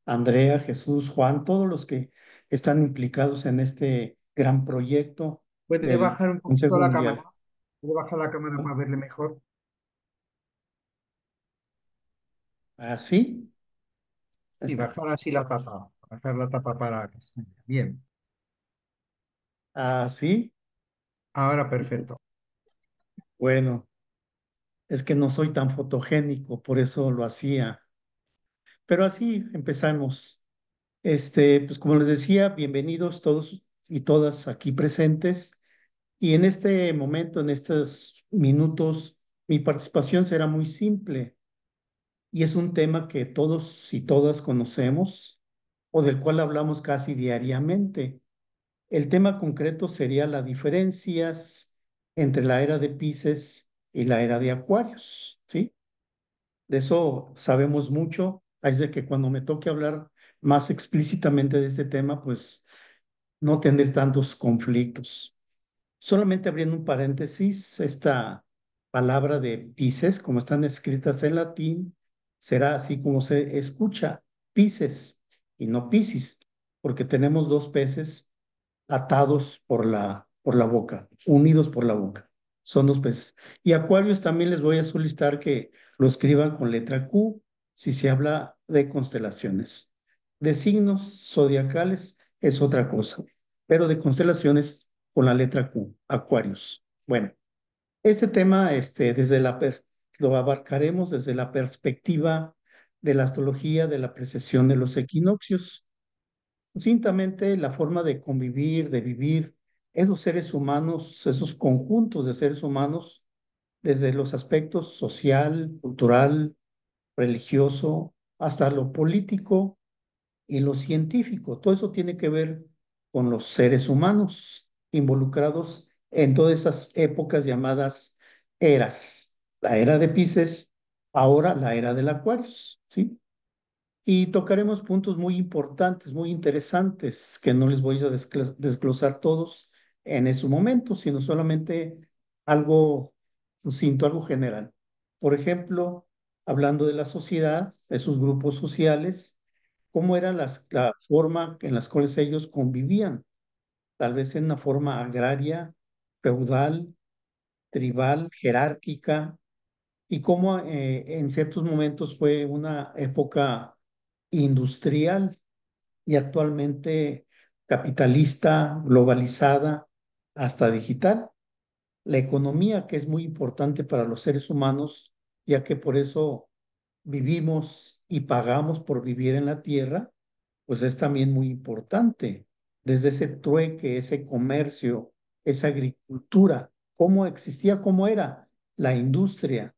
Andrea, Jesús, Juan, todos los que están implicados en este gran proyecto ¿Puede del bajar un poquito Consejo la Mundial. cámara? ¿Puede bajar la cámara para verle mejor? Así, Y bajar así la tapa, bajar la tapa para que se vea bien. así. Ahora perfecto. Bueno, es que no soy tan fotogénico, por eso lo hacía. Pero así empezamos. Pues como les decía, bienvenidos todos y todas aquí presentes. Y en este momento, en estos minutos, mi participación será muy simple y es un tema que todos y todas conocemos o del cual hablamos casi diariamente. El tema concreto sería las diferencias entre la era de Pisces y la era de Acuarios, ¿sí? De eso sabemos mucho, es de que cuando me toque hablar más explícitamente de este tema, pues no tendré tantos conflictos. Solamente abriendo un paréntesis, esta palabra de Pisces, como están escritas en latín, será así como se escucha, Pisces y no Piscis, porque tenemos dos peces atados por la boca, unidos por la boca. Son dos peces. Y Acuarios también les voy a solicitar que lo escriban con letra Q si se habla de constelaciones. De signos zodiacales es otra cosa, pero de constelaciones con la letra Q, Acuarios. Bueno, este tema lo abarcaremos desde la perspectiva de la astrología de la precesión de los equinoccios. Cintamente la forma de convivir, de vivir, esos seres humanos, esos conjuntos de seres humanos, desde los aspectos social, cultural, religioso, hasta lo político y lo científico. Todo eso tiene que ver con los seres humanos involucrados en todas esas épocas llamadas eras. La era de Pisces, ahora la era del Acuarios, ¿sí? Y tocaremos puntos muy importantes, muy interesantes, que no les voy a desglosar todos en ese momento, sino solamente algo sucinto, algo general. Por ejemplo, hablando de la sociedad, de sus grupos sociales, cómo era la forma en las cuales ellos convivían, tal vez en una forma agraria, feudal, tribal, jerárquica, y cómo en ciertos momentos fue una época industrial y actualmente capitalista, globalizada, hasta digital. La economía, que es muy importante para los seres humanos, ya que por eso vivimos y pagamos por vivir en la tierra, pues es también muy importante. Desde ese trueque, ese comercio, esa agricultura, cómo existía, cómo era la industria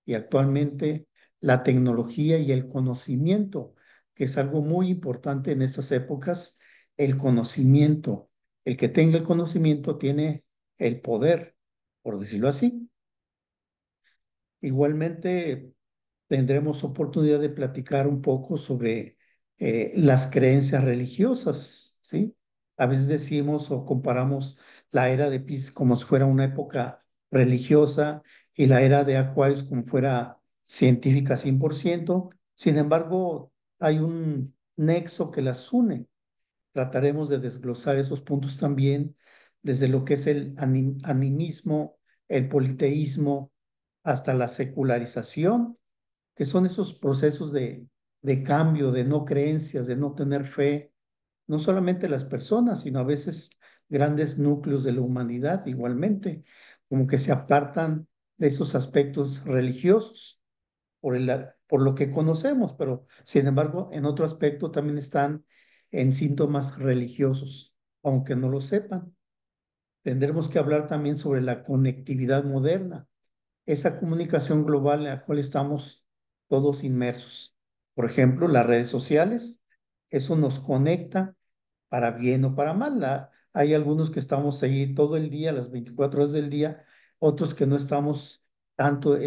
y actualmente la tecnología y el conocimiento, que es algo muy importante en estas épocas, el conocimiento. El que tenga el conocimiento tiene el poder, por decirlo así. Igualmente, tendremos oportunidad de platicar un poco sobre las creencias religiosas, ¿sí? A veces decimos o comparamos la era de Piscis como si fuera una época religiosa y la era de Acuarios como fuera científica 100%. Sin embargo, hay un nexo que las une. Trataremos de desglosar esos puntos también desde lo que es el animismo, el politeísmo, hasta la secularización, que son esos procesos de cambio, de no creencias, de no tener fe, no solamente las personas, sino a veces grandes núcleos de la humanidad igualmente, como que se apartan de esos aspectos religiosos por lo que conocemos, pero sin embargo, en otro aspecto también están en síntomas religiosos, aunque no lo sepan. Tendremos que hablar también sobre la conectividad moderna, esa comunicación global en la cual estamos todos inmersos. Por ejemplo, las redes sociales, eso nos conecta para bien o para mal. Hay algunos que estamos ahí todo el día, las 24 horas del día, otros que no estamos tanto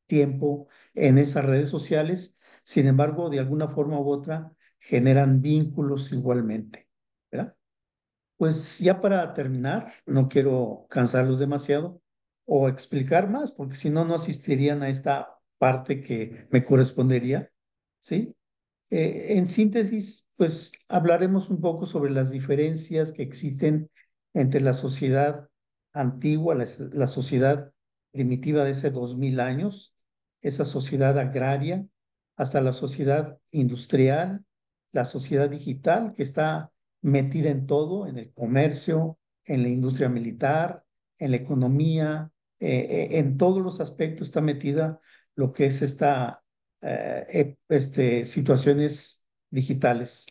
tiempo en esas redes sociales. Sin embargo, de alguna forma u otra, generan vínculos igualmente, ¿verdad? Pues ya para terminar, no quiero cansarlos demasiado o explicar más, porque si no, no asistirían a esta parte que me correspondería, ¿sí? En síntesis, pues hablaremos un poco sobre las diferencias que existen entre la sociedad antigua, la sociedad primitiva de hace 2000 años, esa sociedad agraria, hasta la sociedad industrial, la sociedad digital, que está metida en todo, en el comercio, en la industria militar, en la economía, en todos los aspectos está metida lo que es situaciones digitales.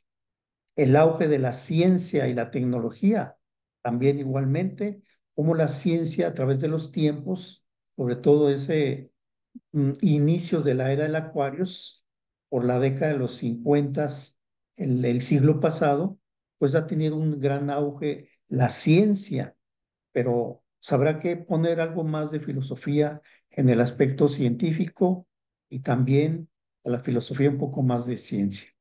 El auge de la ciencia y la tecnología, también igualmente, como la ciencia a través de los tiempos, sobre todo inicios de la era del Aquarius, por la década de los 50, el siglo pasado, pues ha tenido un gran auge la ciencia, pero sabrá que poner algo más de filosofía en el aspecto científico y también a la filosofía un poco más de ciencia.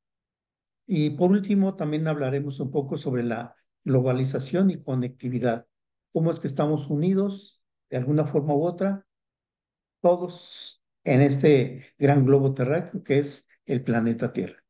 Y por último, también hablaremos un poco sobre la globalización y conectividad. Cómo es que estamos unidos de alguna forma u otra, todos en este gran globo terráqueo que es el planeta Tierra.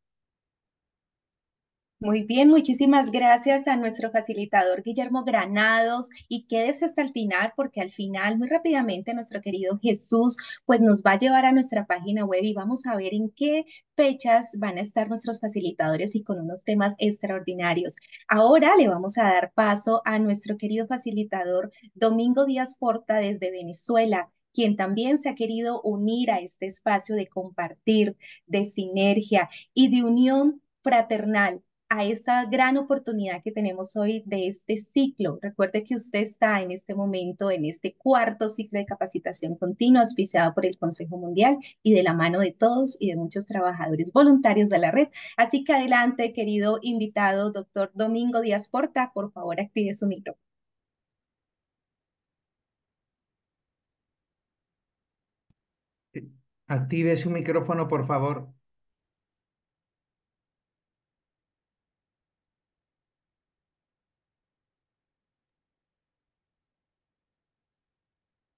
Muy bien, muchísimas gracias a nuestro facilitador Guillermo Granados y quédese hasta el final porque al final, muy rápidamente, nuestro querido Jesús pues nos va a llevar a nuestra página web y vamos a ver en qué fechas van a estar nuestros facilitadores y con unos temas extraordinarios. Ahora le vamos a dar paso a nuestro querido facilitador Domingo Díaz Porta desde Venezuela, quien también se ha querido unir a este espacio de compartir, de sinergia y de unión fraternal a esta gran oportunidad que tenemos hoy de este ciclo. Recuerde que usted está en este momento en este cuarto ciclo de capacitación continua auspiciado por el Consejo Mundial y de la mano de todos y de muchos trabajadores voluntarios de la red. Así que adelante, querido invitado, doctor Domingo Díaz Porta, por favor, active su micrófono. Active su micrófono, por favor.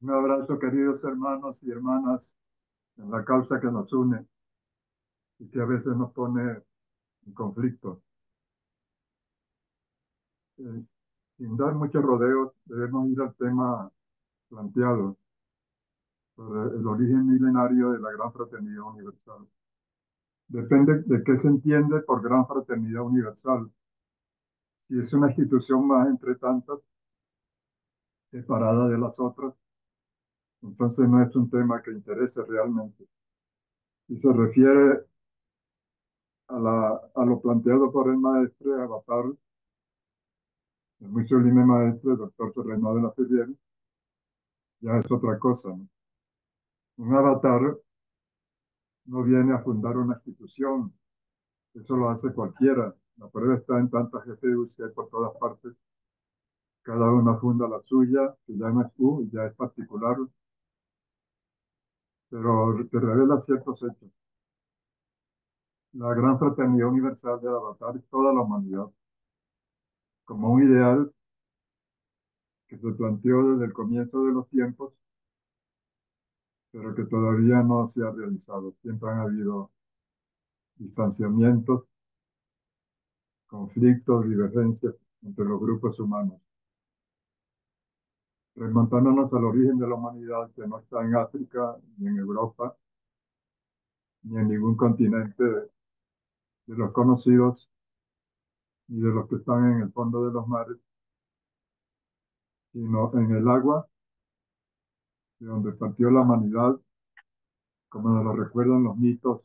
Un abrazo, queridos hermanos y hermanas, en la causa que nos une y que a veces nos pone en conflicto. Sin dar muchos rodeos, debemos ir al tema planteado sobre el origen milenario de la Gran Fraternidad Universal. Depende de qué se entiende por Gran Fraternidad Universal. Si es una institución más entre tantas, separada de las otras, entonces no es un tema que interese realmente. Si se refiere a lo planteado por el maestro Avatar, el muy sublime maestro, el doctor Terreno de la Ferrier, ya es otra cosa, ¿no? Un avatar no viene a fundar una institución, eso lo hace cualquiera. La prueba está en tantas GPUs que hay por todas partes. Cada una funda la suya, que ya no es U, ya es particular, pero te revela ciertos hechos. La gran fraternidad universal del avatar es toda la humanidad, como un ideal que se planteó desde el comienzo de los tiempos, pero que todavía no se ha realizado. Siempre han habido distanciamientos, conflictos, divergencias entre los grupos humanos. Remontándonos al origen de la humanidad, que no está en África, ni en Europa, ni en ningún continente de los conocidos, ni de los que están en el fondo de los mares, sino en el agua, de donde partió la humanidad, como nos lo recuerdan los mitos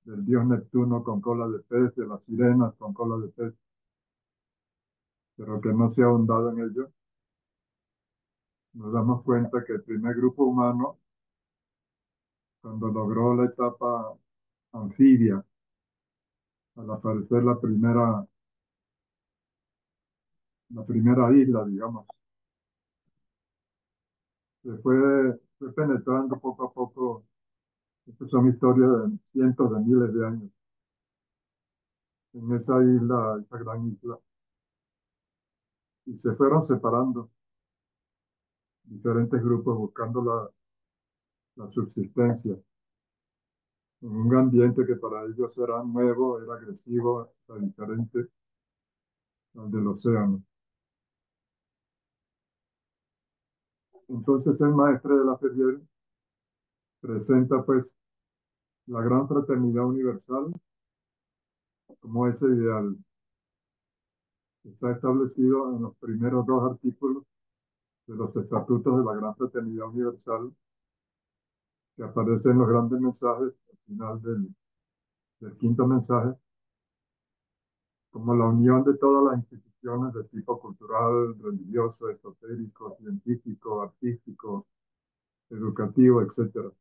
del dios Neptuno con cola de pez, de las sirenas con cola de pez, pero que no se ha ahondado en ello. Nos damos cuenta que el primer grupo humano, cuando logró la etapa anfibia, al aparecer la primera isla, digamos, se fue penetrando poco a poco. Estas son historias de cientos de miles de años en esa isla, esa gran isla, y se fueron separando diferentes grupos buscando la subsistencia en un ambiente que para ellos era nuevo, era agresivo, era diferente al del océano. Entonces el maestro de la Ferrier presenta pues la gran fraternidad universal como ese ideal. Está establecido en los primeros dos artículos de los estatutos de la Gran Fraternidad Universal, que aparecen en los grandes mensajes al final del quinto mensaje, como la unión de todas las instituciones de tipo cultural, religioso, esotérico, científico, artístico, educativo, etc.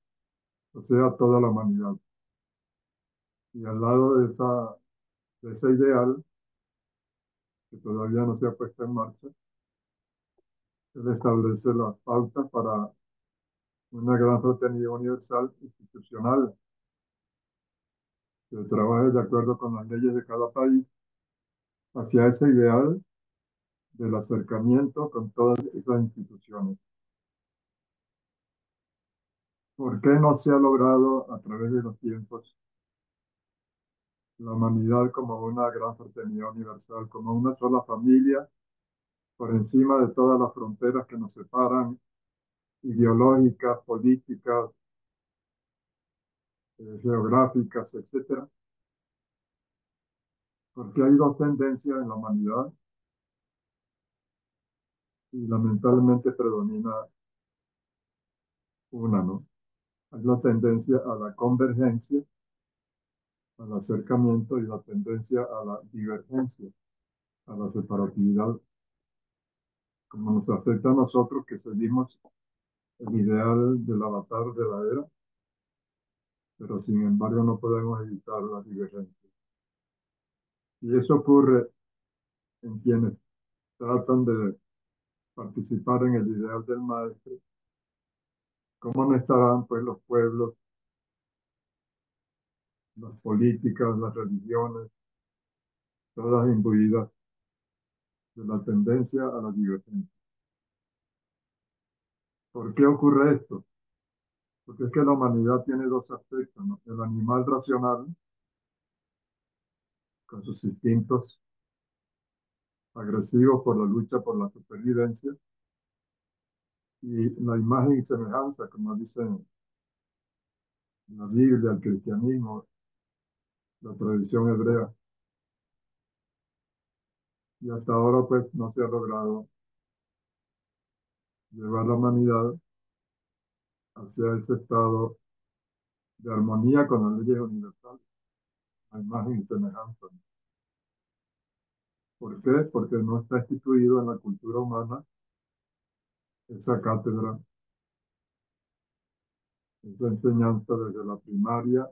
O sea, toda la humanidad. Y al lado de ese ideal, que todavía no se ha puesto en marcha, él establece las pautas para una gran fraternidad universal institucional que trabaje de acuerdo con las leyes de cada país hacia ese ideal del acercamiento con todas esas instituciones. ¿Por qué no se ha logrado a través de los tiempos la humanidad como una gran fraternidad universal, como una sola familia, por encima de todas las fronteras que nos separan, ideológicas, políticas, geográficas, etcétera? Porque hay dos tendencias en la humanidad y lamentablemente predomina una, ¿no? Hay la tendencia a la convergencia, al acercamiento, y la tendencia a la divergencia, a la separatividad, como nos afecta a nosotros que seguimos el ideal del avatar de la era, pero sin embargo no podemos evitar la divergencia. Y eso ocurre en quienes tratan de participar en el ideal del maestro. ¿Cómo no estarán pues los pueblos, las políticas, las religiones, todas imbuidas de la tendencia a la divergencia? ¿Por qué ocurre esto? Porque es que la humanidad tiene dos aspectos, ¿no? El animal racional, con sus instintos agresivos por la lucha por la supervivencia, y la imagen y semejanza, como dicen la Biblia, el cristianismo, la tradición hebrea. Y hasta ahora pues no se ha logrado llevar la humanidad hacia ese estado de armonía con las leyes universales, la imagen y semejanza. ¿Por qué? Porque no está instituido en la cultura humana esa cátedra, esa enseñanza desde la primaria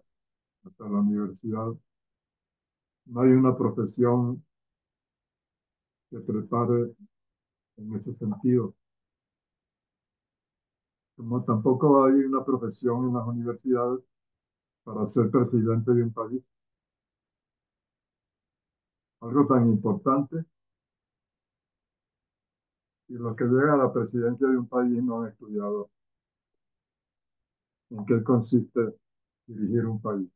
hasta la universidad. No hay una profesión que prepare en ese sentido, como tampoco hay una profesión en las universidades para ser presidente de un país. Algo tan importante, y los que llegan a la presidencia de un país no han estudiado en qué consiste dirigir un país.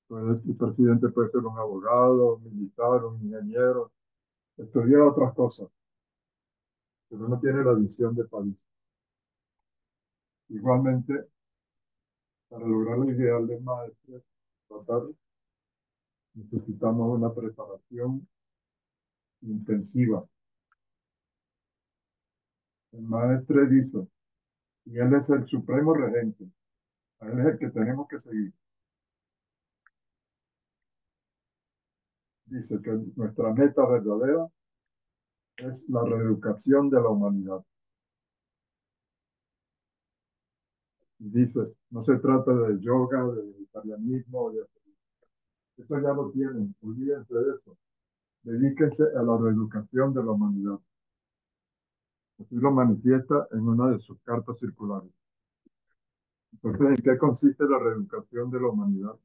Pues el presidente puede ser un abogado, un militar, un ingeniero, estudiar otras cosas, pero no tiene la visión de país. Igualmente, para lograr el ideal del maestro, tratar, necesitamos una preparación intensiva. El maestro dice, y él es el supremo regente, a él es el que tenemos que seguir. Dice que nuestra meta verdadera es la reeducación de la humanidad. Y dice, no se trata de yoga, de vegetarianismo, eso ya lo tienen, olvídense de eso. Dedíquense a la reeducación de la humanidad. Así lo manifiesta en una de sus cartas circulares. Entonces, ¿en qué consiste la reeducación de la humanidad?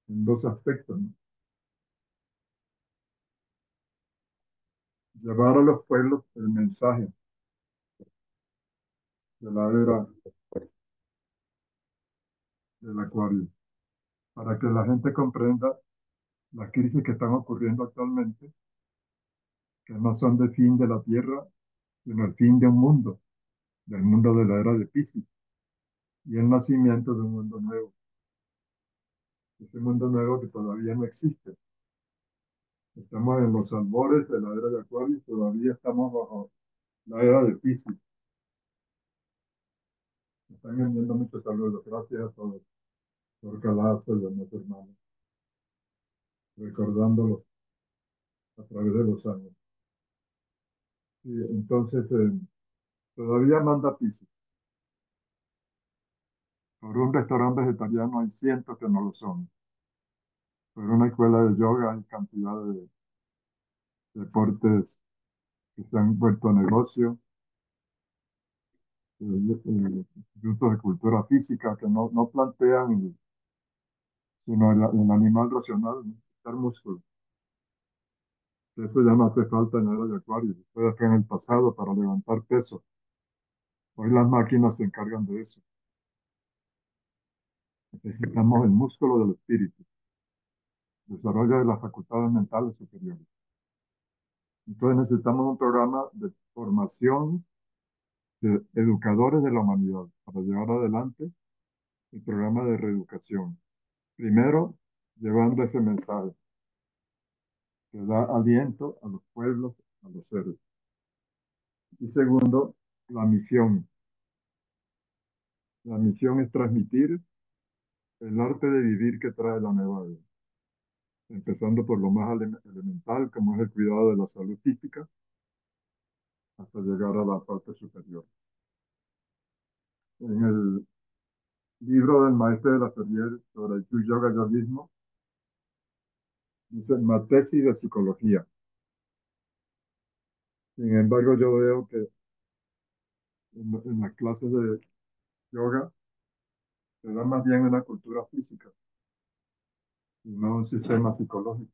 En dos aspectos, ¿no? Llevar a los pueblos el mensaje de la era del acuario, para que la gente comprenda las crisis que están ocurriendo actualmente, que no son de fin de la Tierra, sino el fin de un mundo. del mundo de la era de Piscis y el nacimiento de un mundo nuevo. Ese mundo nuevo que todavía no existe. Estamos en los albores de la era de Acuario y todavía estamos bajo la era de Piscis. Me están enviando muchos saludos. Gracias a todos por Calazo y a mis hermanos, recordándolos a través de los años. Y entonces, todavía manda Piscis. Por un restaurante vegetariano hay cientos que no lo son. Por una escuela de yoga hay cantidad de deportes que se han vuelto a negocio, institutos de cultura física que no plantean, sino el animal racional, ¿no? Quitar músculo. Eso ya no hace falta en la era de Acuario. Fue acá en el pasado para levantar peso. Hoy las máquinas se encargan de eso. Necesitamos el músculo del espíritu, desarrollo de las facultades mentales superiores. Entonces necesitamos un programa de formación de educadores de la humanidad para llevar adelante el programa de reeducación. Primero, llevando ese mensaje que da aliento a los pueblos, a los seres. Y segundo, la misión. La misión es transmitir el arte de vivir que trae la nueva era, empezando por lo más elemental, como es el cuidado de la salud física, hasta llegar a la parte superior. En el libro del maestro de la Ferrier sobre el yoga yogismo, dice una tesis de psicología. Sin embargo, yo veo que en las clases de yoga se da más bien una cultura física y no un sistema psicológico.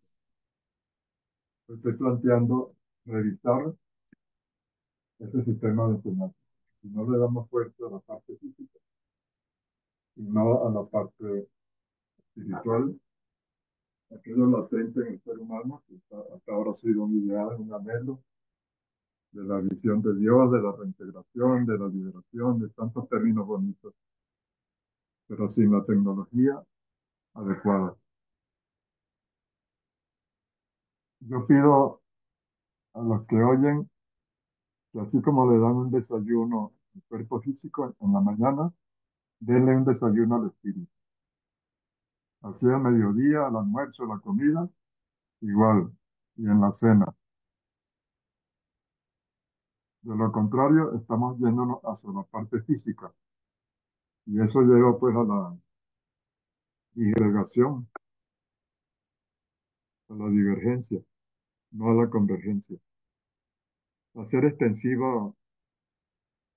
Estoy planteando revisar ese sistema de enseñanza. Si no le damos fuerza a la parte física y no a la parte espiritual, aquello latente en el ser humano, que hasta ahora ha sido un ideal, un anhelo de la visión de Dios, de la reintegración, de la liberación, de tantos términos bonitos, pero sin la tecnología adecuada. Yo pido a los que oyen que así como le dan un desayuno al cuerpo físico en la mañana, denle un desayuno al espíritu. Así al mediodía, al almuerzo, la comida, igual, y en la cena. De lo contrario, estamos yéndonos hacia la parte física. Y eso lleva pues a la disgregación, a la divergencia, no a la convergencia. Hacer extensiva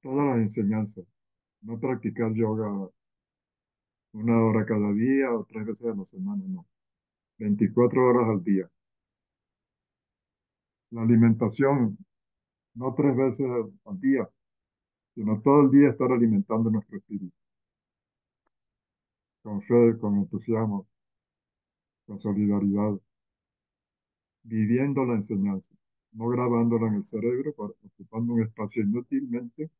todas las enseñanzas. No practicar yoga 1 hora cada día o 3 veces a la semana, no. 24 horas al día. La alimentación, no 3 veces al día, sino todo el día estar alimentando nuestro espíritu. Con fe, con entusiasmo, con solidaridad, viviendo la enseñanza, no grabándola en el cerebro, ocupando un espacio inútilmente,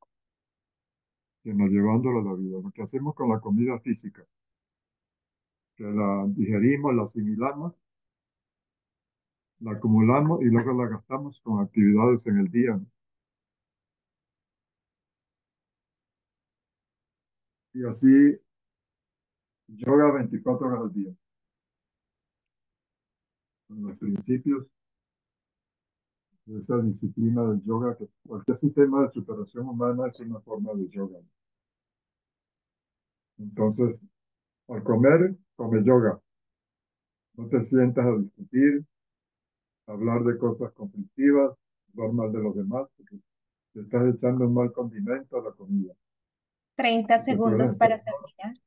sino llevándola a la vida. Lo que hacemos con la comida física, que la digerimos, la asimilamos, la acumulamos y luego la gastamos con actividades en el día, ¿no? Y así, yoga 24 horas al día, con los principios de esa disciplina del yoga, que cualquier sistema de superación humana es una forma de yoga, ¿no? Entonces, al comer, come yoga. No te sientas a discutir, a hablar de cosas conflictivas, hablar mal de los demás, porque te estás echando un mal condimento a la comida. 30 Y te puedes segundos para enfermar terminar.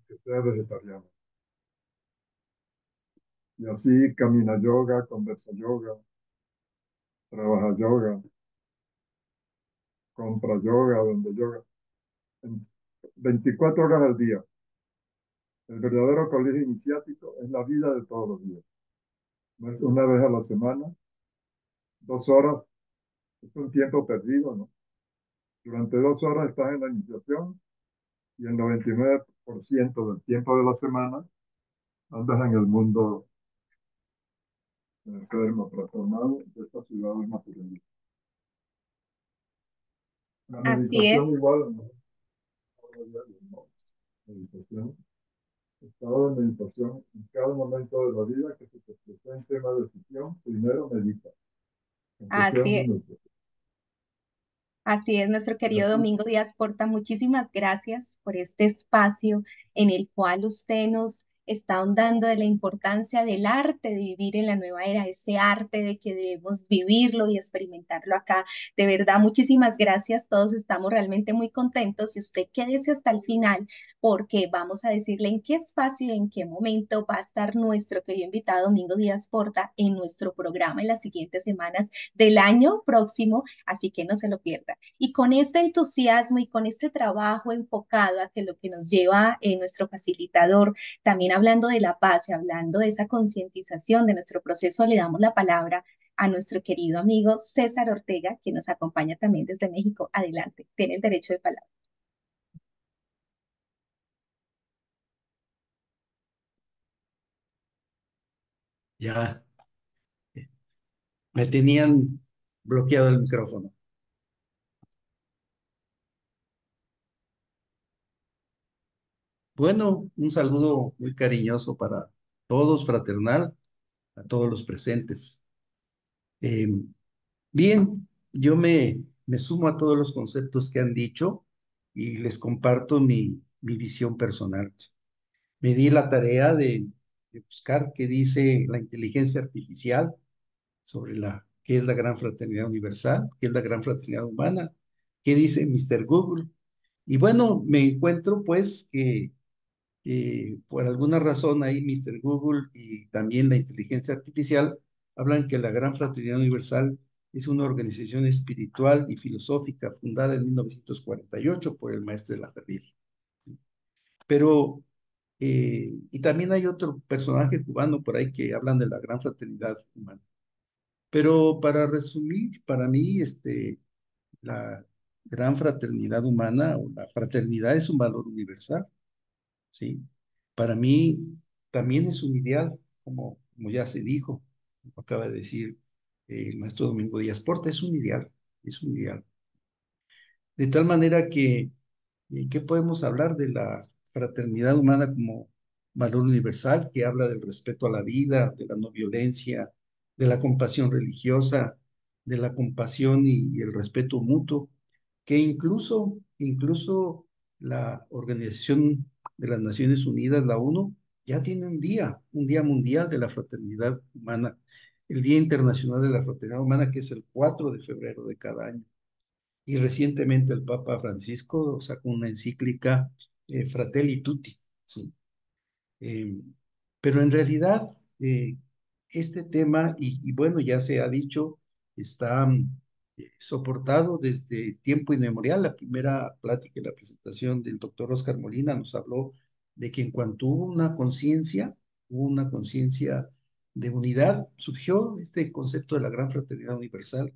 que sea vegetariano. Y así camina yoga, conversa yoga, trabaja yoga, compra yoga, vende yoga. En 24 horas al día. El verdadero colegio iniciático es la vida de todos los días. No es una vez a la semana, 2 horas, es un tiempo perdido, ¿no? Durante 2 horas estás en la iniciación y el 99% del tiempo de la semana andas en el mundo enfermo, trastornado de estas ciudades naturalistas. La Así meditación es. igual, ¿no? Meditación, estado de meditación en cada momento de la vida que se te presente una decisión, primero medita, aunque sea un Así es. minuto. Así es, nuestro Y querido así, Domingo Díaz Porta. Muchísimas gracias por este espacio en el cual usted nos está ahondando de la importancia del arte de vivir en la nueva era, ese arte de que debemos vivirlo y experimentarlo acá. De verdad, muchísimas gracias. Todos estamos realmente muy contentos y usted quédese hasta el final porque vamos a decirle en qué espacio y en qué momento va a estar nuestro querido invitado Domingo Díaz Porta en nuestro programa en las siguientes semanas del año próximo, así que no se lo pierda. Y con este entusiasmo y con este trabajo enfocado a que lo que nos lleva nuestro facilitador, también hablando de la paz y hablando de esa concientización de nuestro proceso, le damos la palabra a nuestro querido amigo César Ortega, que nos acompaña también desde México. Adelante, tiene el derecho de palabra. Ya me tenían bloqueado el micrófono. Bueno, un saludo muy cariñoso para todos, fraternal, a todos los presentes. Eh, Bien, yo me sumo a todos los conceptos que han dicho y les comparto mi visión personal. Me di la tarea de buscar qué dice la inteligencia artificial sobre qué es la gran fraternidad universal, qué es la gran fraternidad humana, qué dice Mr. Google. Y bueno, me encuentro pues que por alguna razón ahí Mr. Google y también la inteligencia artificial hablan que la Gran Fraternidad Universal es una organización espiritual y filosófica fundada en 1948 por el maestro de la Ferrier. Pero, y también hay otro personaje cubano por ahí que hablan de la Gran Fraternidad Humana. Pero para resumir, para mí, la gran fraternidad humana o la fraternidad es un valor universal. ¿Sí? Para mí también es un ideal, como ya se dijo, como acaba de decir el maestro Domingo Díaz Porta, es un ideal, es un ideal. De tal manera que, ¿qué podemos hablar de la fraternidad humana como valor universal que habla del respeto a la vida, de la no violencia, de la compasión religiosa, de la compasión y el respeto mutuo, que incluso la Organización de las Naciones Unidas, la ONU, ya tiene un día mundial de la fraternidad humana, el Día Internacional de la Fraternidad Humana, que es el 4 de febrero de cada año. Y recientemente el Papa Francisco sacó una encíclica, Fratelli Tutti, ¿sí? Eh, pero en realidad, este tema, y bueno, ya se ha dicho, está soportado desde tiempo inmemorial. La primera plática y la presentación del doctor Oscar Molina nos habló de que en cuanto hubo una conciencia de unidad, surgió este concepto de la gran fraternidad universal.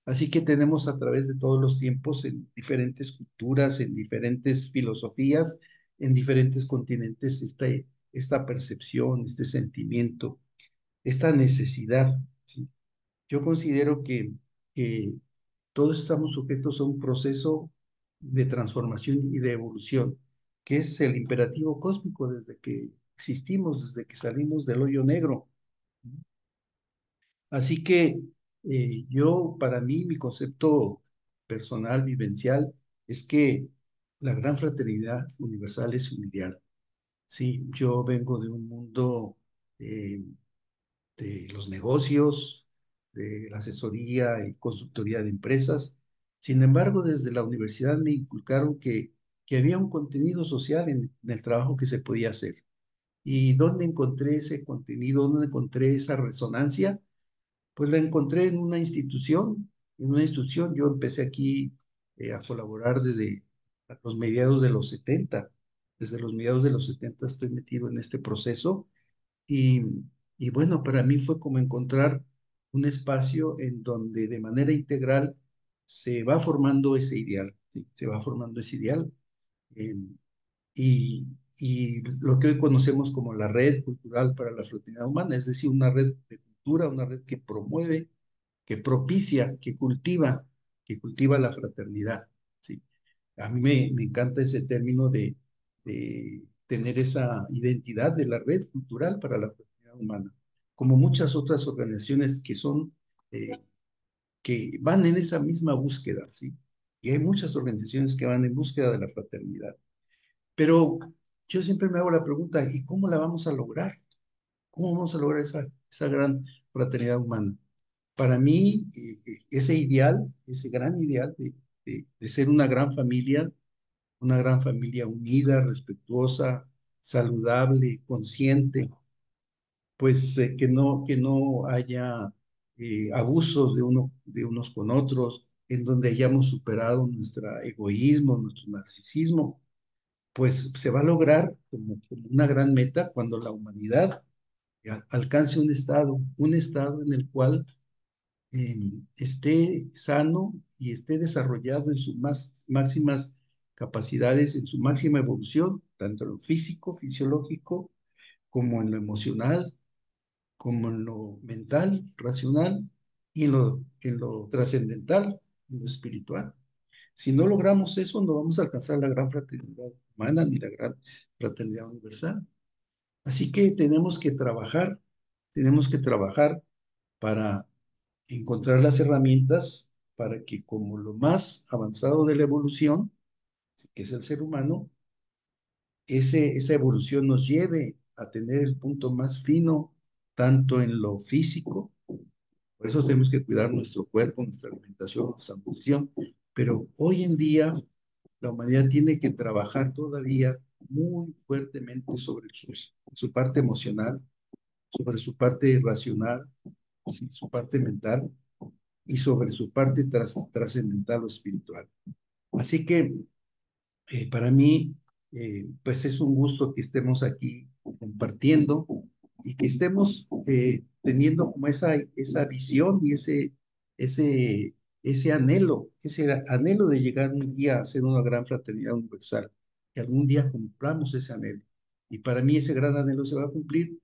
Así que tenemos a través de todos los tiempos, en diferentes culturas, en diferentes filosofías, en diferentes continentes, esta percepción, este sentimiento, esta necesidad, ¿sí? Yo considero que todos estamos sujetos a un proceso de transformación y de evolución, que es el imperativo cósmico desde que existimos, desde que salimos del hoyo negro. Así que para mí, mi concepto personal, vivencial, es que la gran fraternidad universal es un ideal. Sí, yo vengo de un mundo eh, de los negocios, de la asesoría y consultoría de empresas. Sin embargo, desde la universidad me inculcaron que había un contenido social en el trabajo que se podía hacer. ¿Y dónde encontré ese contenido? ¿Dónde encontré esa resonancia? Pues la encontré en una institución, yo empecé aquí a colaborar desde los mediados de los 70. Desde los mediados de los 70 estoy metido en este proceso y, y bueno, para mí fue como encontrar un espacio en donde de manera integral se va formando ese ideal, ¿sí? Se va formando ese ideal. eh, y, y lo que hoy conocemos como la red cultural para la fraternidad humana, es decir, una red de cultura, una red que promueve, que propicia, que cultiva la fraternidad, ¿sí? A mí me encanta ese término de tener esa identidad de la red cultural para la fraternidad humana, como muchas otras organizaciones eh, que van en esa misma búsqueda, ¿sí? Y hay muchas organizaciones que van en búsqueda de la fraternidad. Pero yo siempre me hago la pregunta, ¿y cómo la vamos a lograr? ¿Cómo vamos a lograr esa gran fraternidad humana? Para mí, ese ideal, ese gran ideal de ser una gran familia unida, respetuosa, saludable, consciente, pues que no haya abusos de unos con otros, en donde hayamos superado nuestro egoísmo, nuestro narcisismo, pues se va a lograr como una gran meta cuando la humanidad alcance un estado en el cual esté sano y esté desarrollado en sus máximas capacidades, en su máxima evolución, tanto en lo físico, fisiológico, como en lo emocional, como en lo mental, racional, y en lo trascendental, en lo espiritual. Si no logramos eso, no vamos a alcanzar la gran fraternidad humana ni la gran fraternidad universal. Así que tenemos que trabajar para encontrar las herramientas para que como lo más avanzado de la evolución, que es el ser humano, esa evolución nos lleve a tener el punto más fino, tanto en lo físico, por eso tenemos que cuidar nuestro cuerpo, nuestra alimentación, nuestra nutrición, pero hoy en día la humanidad tiene que trabajar todavía muy fuertemente sobre su parte emocional, sobre su parte racional, ¿sí? Su parte mental y sobre su parte trascendental o espiritual. Así que para mí, pues es un gusto que estemos aquí compartiendo y que estemos teniendo como esa visión y ese, ese anhelo de llegar un día a ser una gran fraternidad universal, que algún día cumplamos ese anhelo. Y para mí ese gran anhelo se va a cumplir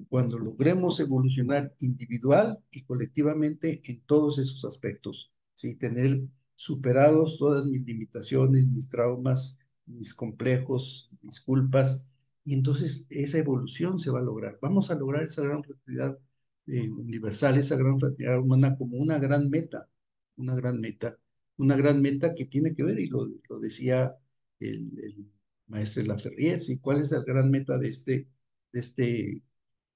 cuando logremos evolucionar individual y colectivamente en todos esos aspectos, ¿sí? Tener superados todas mis limitaciones, mis traumas, mis complejos, mis culpas, y entonces esa evolución se va a lograr. Vamos a lograr esa gran fraternidad universal, esa gran fraternidad humana como una gran meta, una gran meta que tiene que ver, y lo decía el maestro Laferrière, ¿sí? ¿Cuál es la gran meta de este,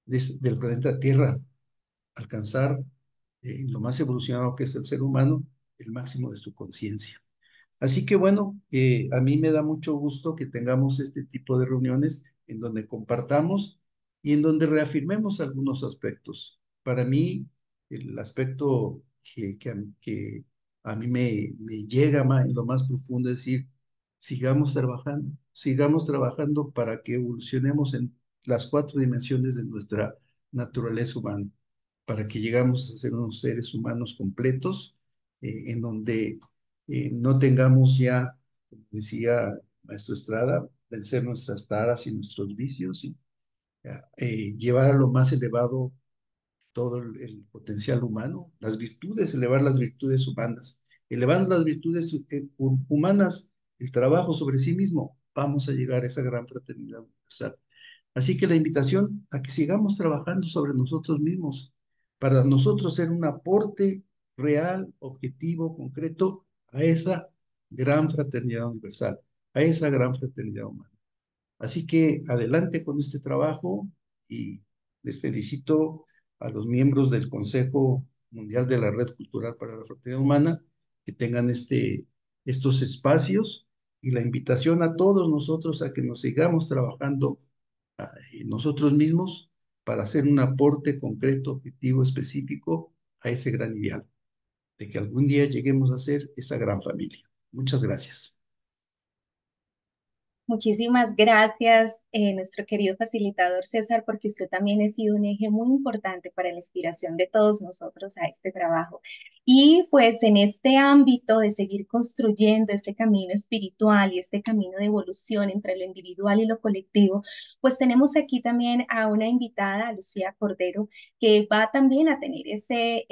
del planeta Tierra? Alcanzar lo más evolucionado que es el ser humano, el máximo de su conciencia. Así que bueno, a mí me da mucho gusto que tengamos este tipo de reuniones en donde compartamos y en donde reafirmemos algunos aspectos. Para mí, el aspecto que a mí me llega más, en lo más profundo es decir, sigamos trabajando para que evolucionemos en las cuatro dimensiones de nuestra naturaleza humana, para que llegamos a ser unos seres humanos completos, en donde no tengamos ya, como decía Maestro Estrada, vencer nuestras taras y nuestros vicios, y llevar a lo más elevado todo el potencial humano, las virtudes, elevar las virtudes humanas. Elevando las virtudes humanas, el trabajo sobre sí mismo, vamos a llegar a esa gran fraternidad universal. Así que la invitación a que sigamos trabajando sobre nosotros mismos, para nosotros ser un aporte real, objetivo, concreto a esa gran fraternidad universal, a esa gran fraternidad humana. Así que adelante con este trabajo y les felicito a los miembros del Consejo Mundial de la Red Cultural para la Fraternidad Humana que tengan estos espacios, y la invitación a todos nosotros a que nos sigamos trabajando nosotros mismos para hacer un aporte concreto, objetivo, específico a ese gran ideal, de que algún día lleguemos a ser esa gran familia. Muchas gracias. Muchísimas gracias, nuestro querido facilitador César, porque usted también ha sido un eje muy importante para la inspiración de todos nosotros a este trabajo. Y pues en este ámbito de seguir construyendo este camino espiritual y este camino de evolución entre lo individual y lo colectivo, pues tenemos aquí también a una invitada, a Lucía Cordero, que va también a tener ese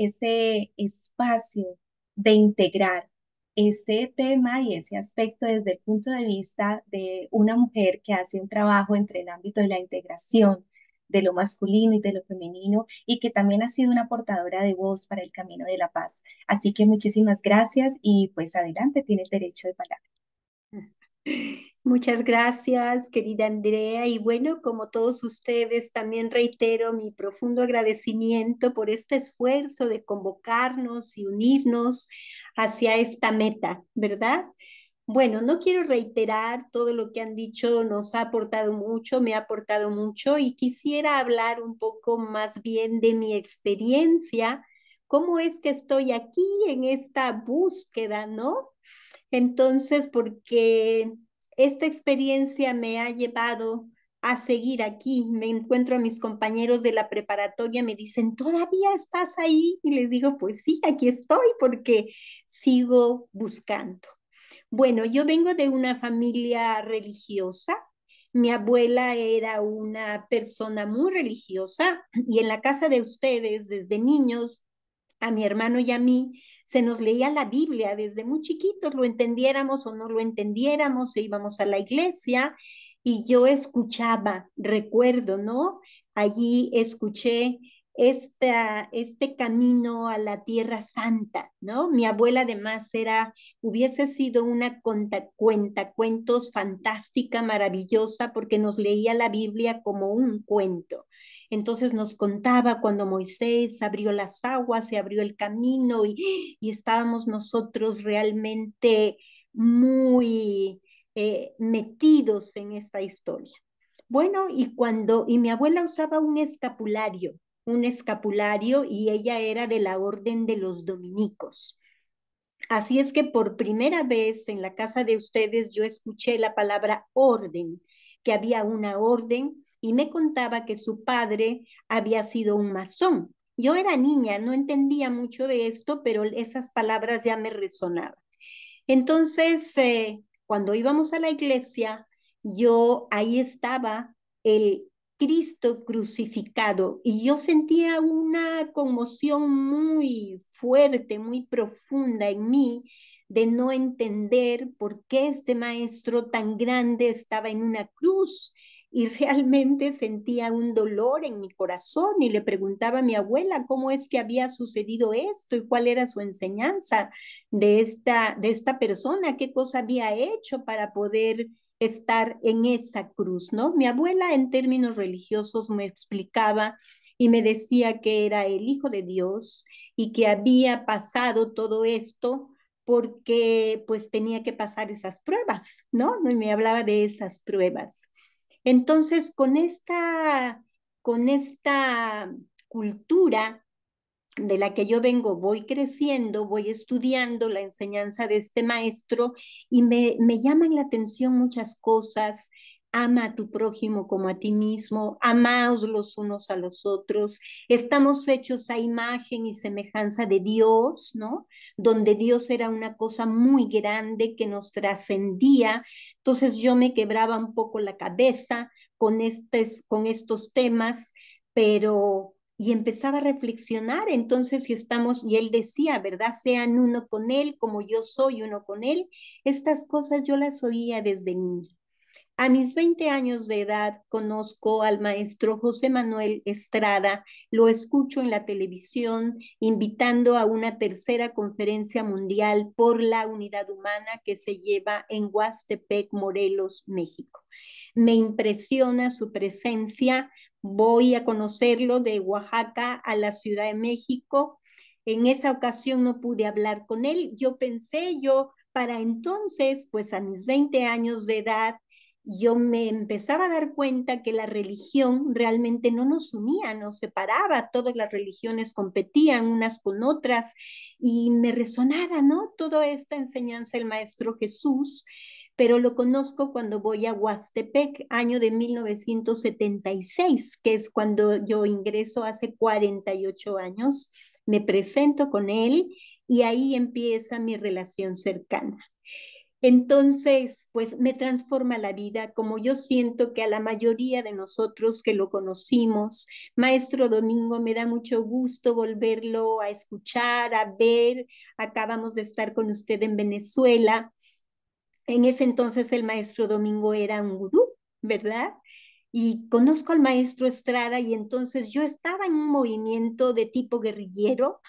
espacio de integrar ese tema y ese aspecto desde el punto de vista de una mujer que hace un trabajo entre el ámbito de la integración de lo masculino y de lo femenino y que también ha sido una portadora de voz para el camino de la paz. Así que muchísimas gracias y pues adelante, tiene el derecho de palabra. Muchas gracias, querida Andrea. Y bueno, como todos ustedes, también reitero mi profundo agradecimiento por este esfuerzo de convocarnos y unirnos hacia esta meta, ¿verdad? Bueno, no quiero reiterar todo lo que han dicho, nos ha aportado mucho, me ha aportado mucho y quisiera hablar un poco más bien de mi experiencia, cómo es que estoy aquí en esta búsqueda, ¿no? Entonces, porque esta experiencia me ha llevado a seguir aquí. Me encuentro a mis compañeros de la preparatoria, me dicen, ¿todavía estás ahí? Y les digo, pues sí, aquí estoy porque sigo buscando. Bueno, yo vengo de una familia religiosa. Mi abuela era una persona muy religiosa y en la casa de ustedes, desde niños, a mi hermano y a mí, se nos leía la Biblia desde muy chiquitos, lo entendiéramos o no lo entendiéramos, e íbamos a la iglesia y yo escuchaba, recuerdo, ¿no? Allí escuché este camino a la Tierra Santa, ¿no? Mi abuela además hubiese sido una cuentacuentos fantástica, maravillosa, porque nos leía la Biblia como un cuento. Entonces nos contaba cuando Moisés abrió las aguas, se abrió el camino y estábamos nosotros realmente muy metidos en esta historia. Bueno, y mi abuela usaba un escapulario y ella era de la orden de los dominicos. Así es que por primera vez en la casa de ustedes yo escuché la palabra orden, que había una orden y me contaba que su padre había sido un masón. Yo era niña, no entendía mucho de esto, pero esas palabras ya me resonaban. Entonces, cuando íbamos a la iglesia, ahí estaba el Cristo crucificado y yo sentía una conmoción muy fuerte, muy profunda en mí de no entender por qué este maestro tan grande estaba en una cruz y realmente sentía un dolor en mi corazón y le preguntaba a mi abuela cómo es que había sucedido esto y cuál era su enseñanza de esta persona, qué cosa había hecho para poder estar en esa cruz, ¿no? Mi abuela en términos religiosos me explicaba y me decía que era el Hijo de Dios y que había pasado todo esto porque pues tenía que pasar esas pruebas, ¿no? Y me hablaba de esas pruebas. Entonces, con esta cultura de la que yo vengo, voy creciendo, voy estudiando la enseñanza de este maestro y me llaman la atención muchas cosas. Ama a tu prójimo como a ti mismo, amaos los unos a los otros. Estamos hechos a imagen y semejanza de Dios, ¿no? Donde Dios era una cosa muy grande que nos trascendía. Entonces yo me quebraba un poco la cabeza con estos temas, pero y empezaba a reflexionar, entonces si estamos, y él decía, ¿verdad? Sean uno con él como yo soy uno con él. Estas cosas yo las oía desde niña. A mis 20 años de edad conozco al maestro José Manuel Estrada, lo escucho en la televisión invitando a una tercera conferencia mundial por la unidad humana que se lleva en Huastepec, Morelos, México. Me impresiona su presencia, voy a conocerlo de Oaxaca a la Ciudad de México. En esa ocasión no pude hablar con él, yo para entonces, pues a mis 20 años de edad, yo me empezaba a dar cuenta que la religión realmente no nos unía, nos separaba, todas las religiones competían unas con otras y me resonaba, ¿no? Toda esta enseñanza del Maestro Jesús, pero lo conozco cuando voy a Huastepec, año de 1976, que es cuando yo ingreso hace 48 años, me presento con él y ahí empieza mi relación cercana. Entonces, pues me transforma la vida, como yo siento que a la mayoría de nosotros que lo conocimos, Maestro Domingo, me da mucho gusto volverlo a escuchar, a ver. Acabamos de estar con usted en Venezuela. En ese entonces el Maestro Domingo era un gurú, ¿verdad? Y conozco al Maestro Estrada y entonces yo estaba en un movimiento de tipo guerrillero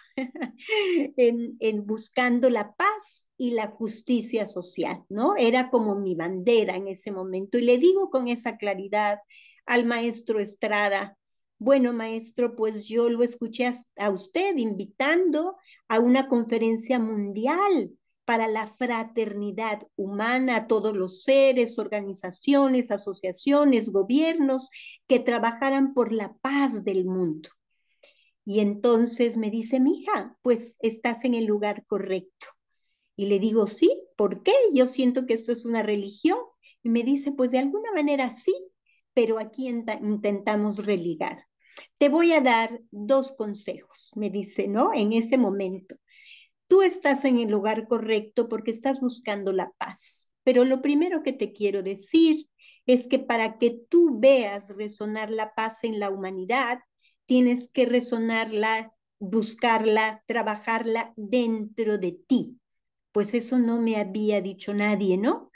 en buscando la paz y la justicia social, ¿no? Era como mi bandera en ese momento. Y le digo con esa claridad al Maestro Estrada, bueno, maestro, pues yo lo escuché a usted invitando a una conferencia mundial para la fraternidad humana, a todos los seres, organizaciones, asociaciones, gobiernos que trabajaran por la paz del mundo. Y entonces me dice, mija, pues estás en el lugar correcto. Y le digo, sí, ¿por qué? Yo siento que esto es una religión. Y me dice, pues de alguna manera sí, pero aquí intentamos religar. Te voy a dar 2 consejos, me dice, ¿no? En ese momento. Tú estás en el lugar correcto porque estás buscando la paz. Pero lo primero que te quiero decir es que para que tú veas resonar la paz en la humanidad, tienes que resonarla, buscarla, trabajarla dentro de ti. Pues eso no me había dicho nadie, ¿no?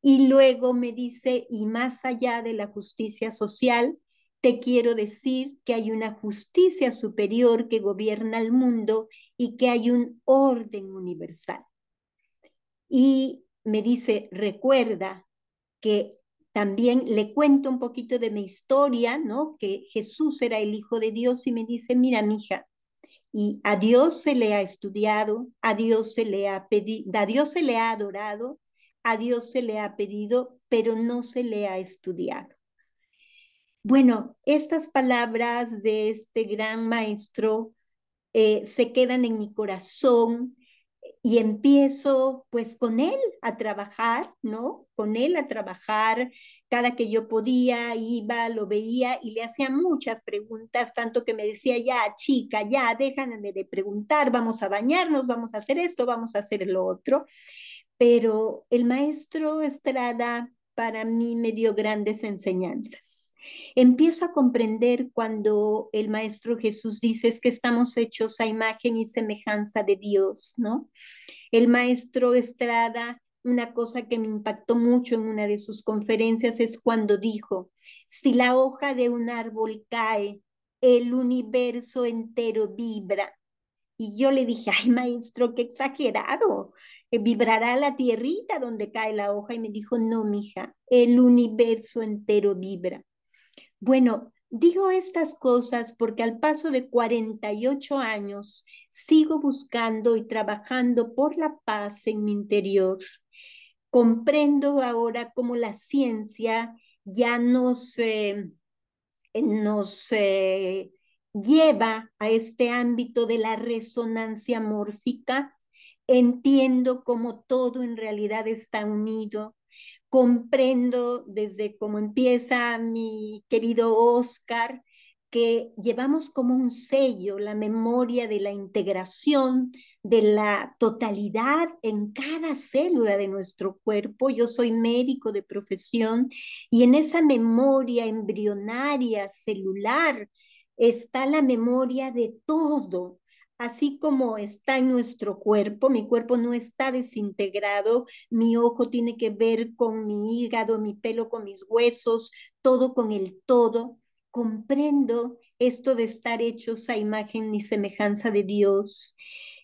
Y luego me dice, y más allá de la justicia social, te quiero decir que hay una justicia superior que gobierna el mundo y que hay un orden universal. Y me dice, recuerda que también le cuento un poquito de mi historia, ¿no? Que Jesús era el Hijo de Dios y me dice, mira, mija, y a Dios se le ha estudiado, a Dios se le ha pedido, a Dios se le ha adorado, a Dios se le ha pedido, pero no se le ha estudiado. Bueno, estas palabras de este gran maestro se quedan en mi corazón y empiezo pues con él a trabajar, ¿no? Con él a trabajar. Cada que yo podía, iba, lo veía y le hacía muchas preguntas, tanto que me decía, ya chica, ya déjame de preguntar, vamos a bañarnos, vamos a hacer esto, vamos a hacer lo otro. Pero el maestro Estrada para mí me dio grandes enseñanzas. Empiezo a comprender cuando el Maestro Jesús dice es que estamos hechos a imagen y semejanza de Dios, ¿no? El Maestro Estrada, una cosa que me impactó mucho en una de sus conferencias es cuando dijo, si la hoja de un árbol cae, el universo entero vibra. Y yo le dije, ay, maestro, qué exagerado. Vibrará la tierrita donde cae la hoja. Y me dijo, no, mija, el universo entero vibra. Bueno, digo estas cosas porque al paso de 48 años sigo buscando y trabajando por la paz en mi interior. Comprendo ahora cómo la ciencia ya nos lleva a este ámbito de la resonancia mórfica. Entiendo cómo todo en realidad está unido. Comprendo desde cómo empieza mi querido Oscar, que llevamos como un sello la memoria de la integración, de la totalidad en cada célula de nuestro cuerpo. Yo soy médico de profesión y en esa memoria embrionaria, celular, está la memoria de todo. Así como está en nuestro cuerpo, mi cuerpo no está desintegrado, mi ojo tiene que ver con mi hígado, mi pelo con mis huesos, todo con el todo. Comprendo esto de estar hechos a imagen y semejanza de Dios.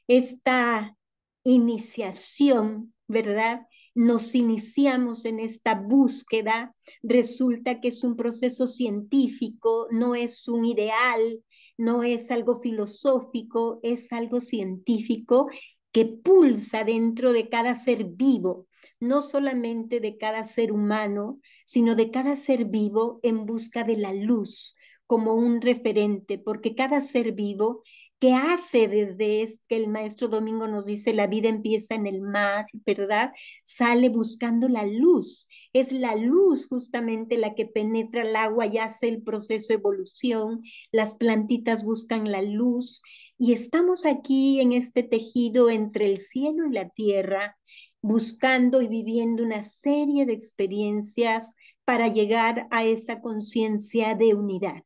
Esta iniciación, ¿verdad? Nos iniciamos en esta búsqueda, resulta que es un proceso científico, no es un ideal, no es algo filosófico, es algo científico que pulsa dentro de cada ser vivo, no solamente de cada ser humano, sino de cada ser vivo en busca de la luz como un referente, porque cada ser vivo que hace desde que el maestro Domingo nos dice la vida empieza en el mar, ¿verdad? Sale buscando la luz. Es la luz justamente la que penetra el agua y hace el proceso de evolución. Las plantitas buscan la luz y estamos aquí en este tejido entre el cielo y la tierra, buscando y viviendo una serie de experiencias para llegar a esa conciencia de unidad,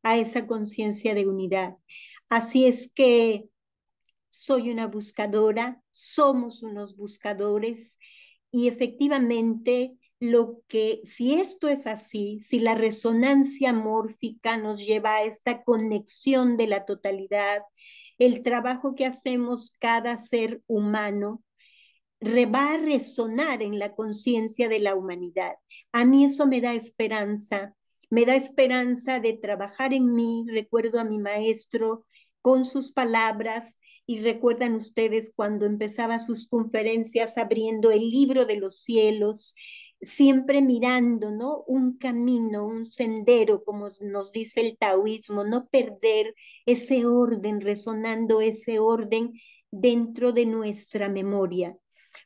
a esa conciencia de unidad. Así es que soy una buscadora, somos unos buscadores y efectivamente si esto es así, si la resonancia mórfica nos lleva a esta conexión de la totalidad, el trabajo que hacemos cada ser humano va a resonar en la conciencia de la humanidad. A mí eso me da esperanza de trabajar en mí. Recuerdo a mi maestro con sus palabras y recuerdan ustedes cuando empezaba sus conferencias abriendo el libro de los cielos, siempre mirando, ¿no? Un camino, un sendero, como nos dice el taoísmo, no perder ese orden, resonando ese orden dentro de nuestra memoria.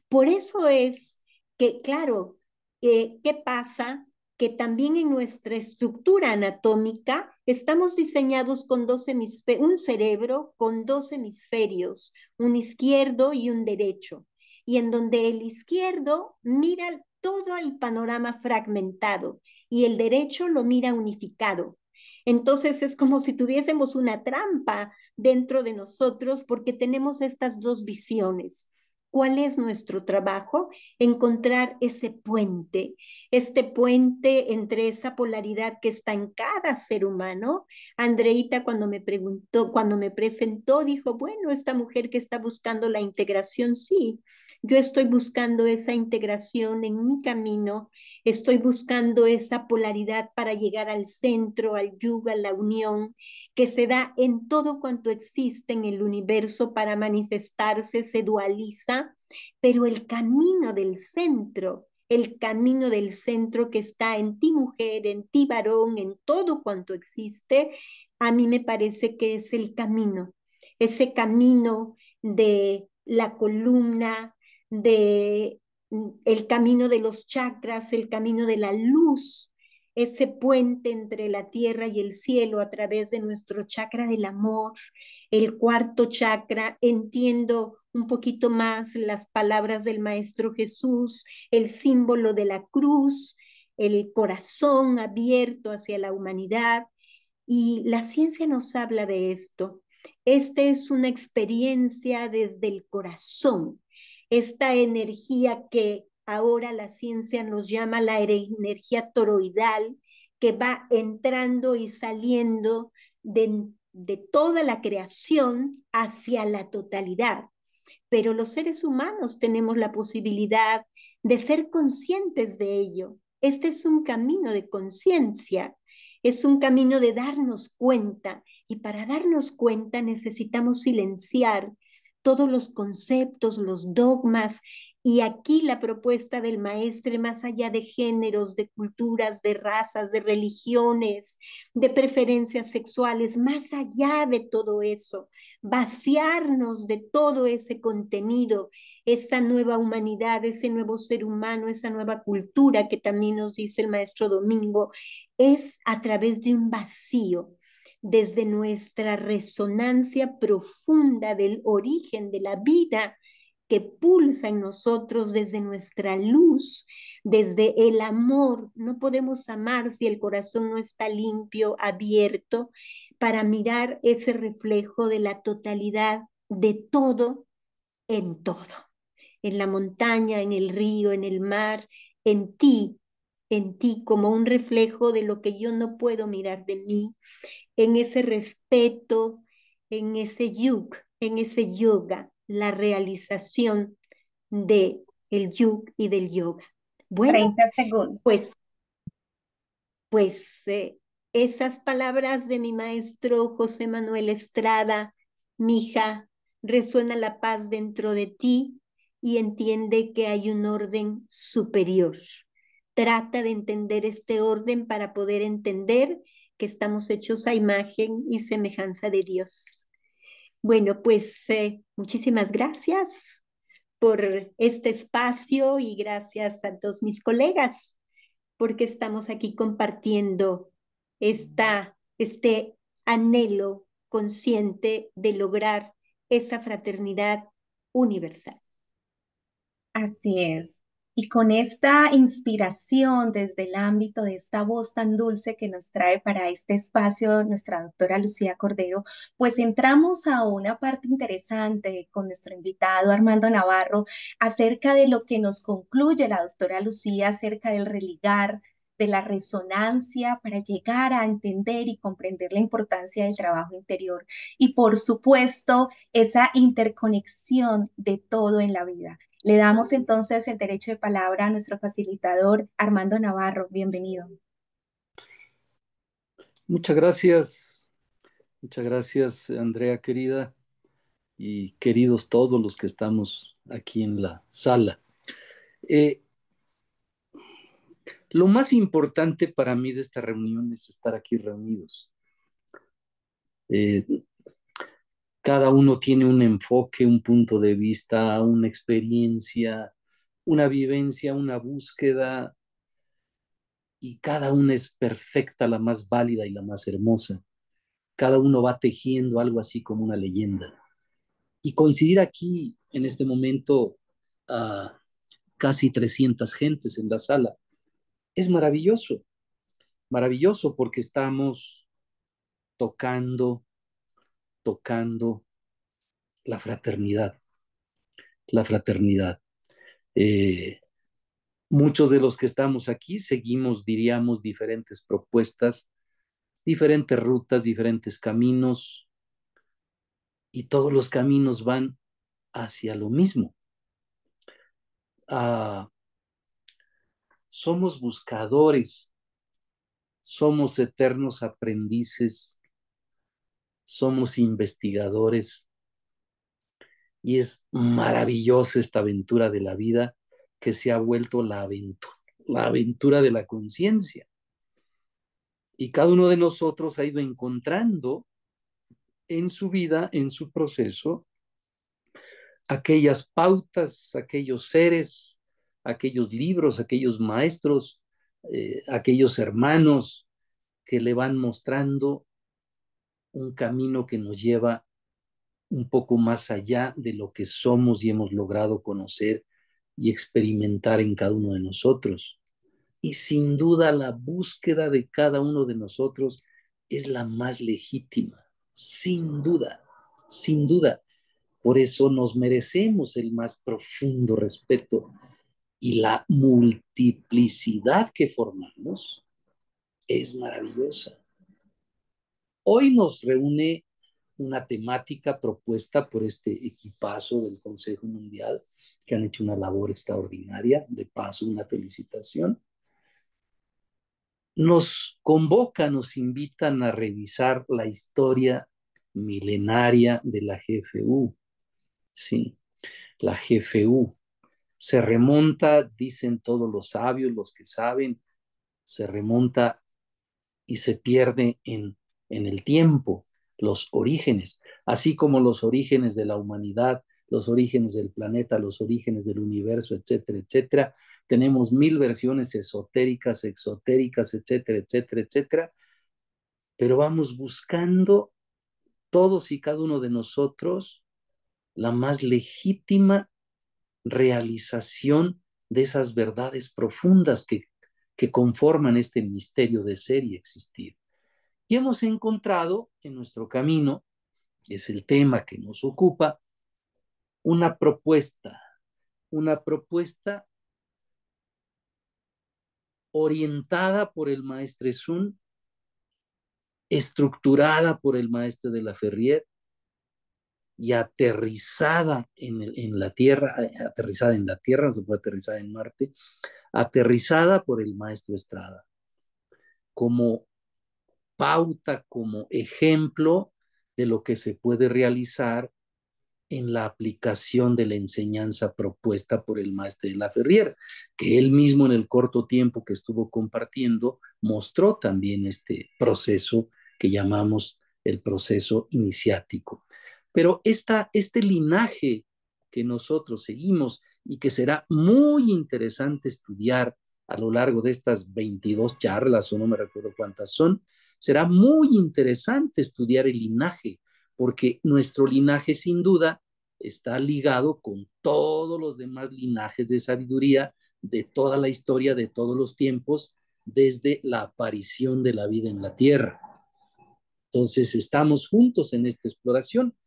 Por eso es que, claro, ¿qué pasa? Que también en nuestra estructura anatómica estamos diseñados con un cerebro con dos hemisferios, un izquierdo y un derecho, y en donde el izquierdo mira todo el panorama fragmentado y el derecho lo mira unificado. Entonces es como si tuviésemos una trampa dentro de nosotros porque tenemos estas dos visiones. ¿Cuál es nuestro trabajo? Encontrar ese puente, este puente entre esa polaridad que está en cada ser humano. Andreita cuando me preguntó, cuando me presentó, dijo, bueno, esta mujer que está buscando la integración, sí, yo estoy buscando esa integración en mi camino, estoy buscando esa polaridad para llegar al centro, al yuga, a la unión, que se da en todo cuanto existe en el universo para manifestarse, se dualiza, pero el camino del centro que está en ti mujer, en ti varón, en todo cuanto existe, a mí me parece que es ese camino de la columna, de el camino de los chakras, el camino de la luz, ese puente entre la tierra y el cielo a través de nuestro chakra del amor, el cuarto chakra. Entiendo un poquito más las palabras del Maestro Jesús, el símbolo de la cruz, el corazón abierto hacia la humanidad. Y la ciencia nos habla de esto. Esta es una experiencia desde el corazón, esta energía que ahora la ciencia nos llama la energía toroidal, que va entrando y saliendo de toda la creación hacia la totalidad. Pero los seres humanos tenemos la posibilidad de ser conscientes de ello. Este es un camino de conciencia, es un camino de darnos cuenta, y para darnos cuenta necesitamos silenciar todos los conceptos, los dogmas, y aquí la propuesta del maestre, más allá de géneros, de culturas, de razas, de religiones, de preferencias sexuales, más allá de todo eso, vaciarnos de todo ese contenido, esa nueva humanidad, ese nuevo ser humano, esa nueva cultura que también nos dice el maestro Domingo, es a través de un vacío, desde nuestra resonancia profunda del origen de la vida que pulsa en nosotros, desde nuestra luz, desde el amor. No podemos amar si el corazón no está limpio, abierto, para mirar ese reflejo de la totalidad de todo en todo, en la montaña, en el río, en el mar, en ti como un reflejo de lo que yo no puedo mirar de mí, en ese respeto, en ese en ese yoga, la realización de el yug y del yoga. Bueno, 30 segundos. pues esas palabras de mi maestro José Manuel Estrada, mija, resuena la paz dentro de ti y entiende que hay un orden superior. Trata de entender este orden para poder entender que estamos hechos a imagen y semejanza de Dios. Bueno, pues muchísimas gracias por este espacio y gracias a todos mis colegas porque estamos aquí compartiendo este anhelo consciente de lograr esa fraternidad universal. Así es. Y con esta inspiración desde el ámbito de esta voz tan dulce que nos trae para este espacio nuestra doctora Lucía Cordero, pues entramos a una parte interesante con nuestro invitado Armando Navarro acerca de lo que nos concluye la doctora Lucía acerca del religar, de la resonancia para llegar a entender y comprender la importancia del trabajo interior y por supuesto esa interconexión de todo en la vida. Le damos entonces el derecho de palabra a nuestro facilitador Armando Navarro. Bienvenido. Muchas gracias, Andrea querida, y queridos todos los que estamos aquí en la sala. Lo más importante para mí de esta reunión es estar aquí reunidos. Cada uno tiene un enfoque, un punto de vista, una experiencia, una vivencia, una búsqueda, y cada una es perfecta, la más válida y la más hermosa. Cada uno va tejiendo algo así como una leyenda. Y coincidir aquí en este momento a casi 300 gentes en la sala es maravilloso, maravilloso porque estamos tocando, tocando la fraternidad, la fraternidad. Eh, Muchos de los que estamos aquí seguimos, diríamos, diferentes propuestas, diferentes rutas, diferentes caminos, y todos los caminos van hacia lo mismo. Somos buscadores, somos eternos aprendices, somos investigadores, y es maravillosa esta aventura de la vida que se ha vuelto la aventura de la conciencia. Y cada uno de nosotros ha ido encontrando en su vida, en su proceso, aquellas pautas, aquellos seres, aquellos libros, aquellos maestros, aquellos hermanos que le van mostrando un camino que nos lleva un poco más allá de lo que somos y hemos logrado conocer y experimentar en cada uno de nosotros. Y sin duda la búsqueda de cada uno de nosotros es la más legítima, sin duda, sin duda. Por eso nos merecemos el más profundo respeto, y la multiplicidad que formamos es maravillosa. Hoy nos reúne una temática propuesta por este equipazo del Consejo Mundial, que han hecho una labor extraordinaria. De paso, una felicitación. Nos convocan, nos invitan a revisar la historia milenaria de la GFU. Sí, la GFU se remonta, dicen todos los sabios, los que saben, se remonta y se pierde en el tiempo, los orígenes, así como los orígenes de la humanidad, los orígenes del planeta, los orígenes del universo, etcétera, etcétera. Tenemos 1000 versiones esotéricas, exotéricas, etcétera, etcétera, etcétera, pero vamos buscando todos y cada uno de nosotros la más legítima realización de esas verdades profundas que conforman este misterio de ser y existir. Y hemos encontrado en nuestro camino, que es el tema que nos ocupa, una propuesta orientada por el maestre Sun, estructurada por el maestre de la Ferrier y aterrizada en la Tierra, no se puede aterrizar en Marte, aterrizada por el maestro Estrada, como pauta, como ejemplo de lo que se puede realizar en la aplicación de la enseñanza propuesta por el maestro de la Ferrier, que él mismo en el corto tiempo que estuvo compartiendo mostró también este proceso que llamamos el proceso iniciático. Pero este linaje que nosotros seguimos y que será muy interesante estudiar a lo largo de estas 22 charlas, o no me recuerdo cuántas son, será muy interesante estudiar el linaje, porque nuestro linaje sin duda está ligado con todos los demás linajes de sabiduría de toda la historia, de todos los tiempos, desde la aparición de la vida en la Tierra. Entonces, estamos juntos en esta exploración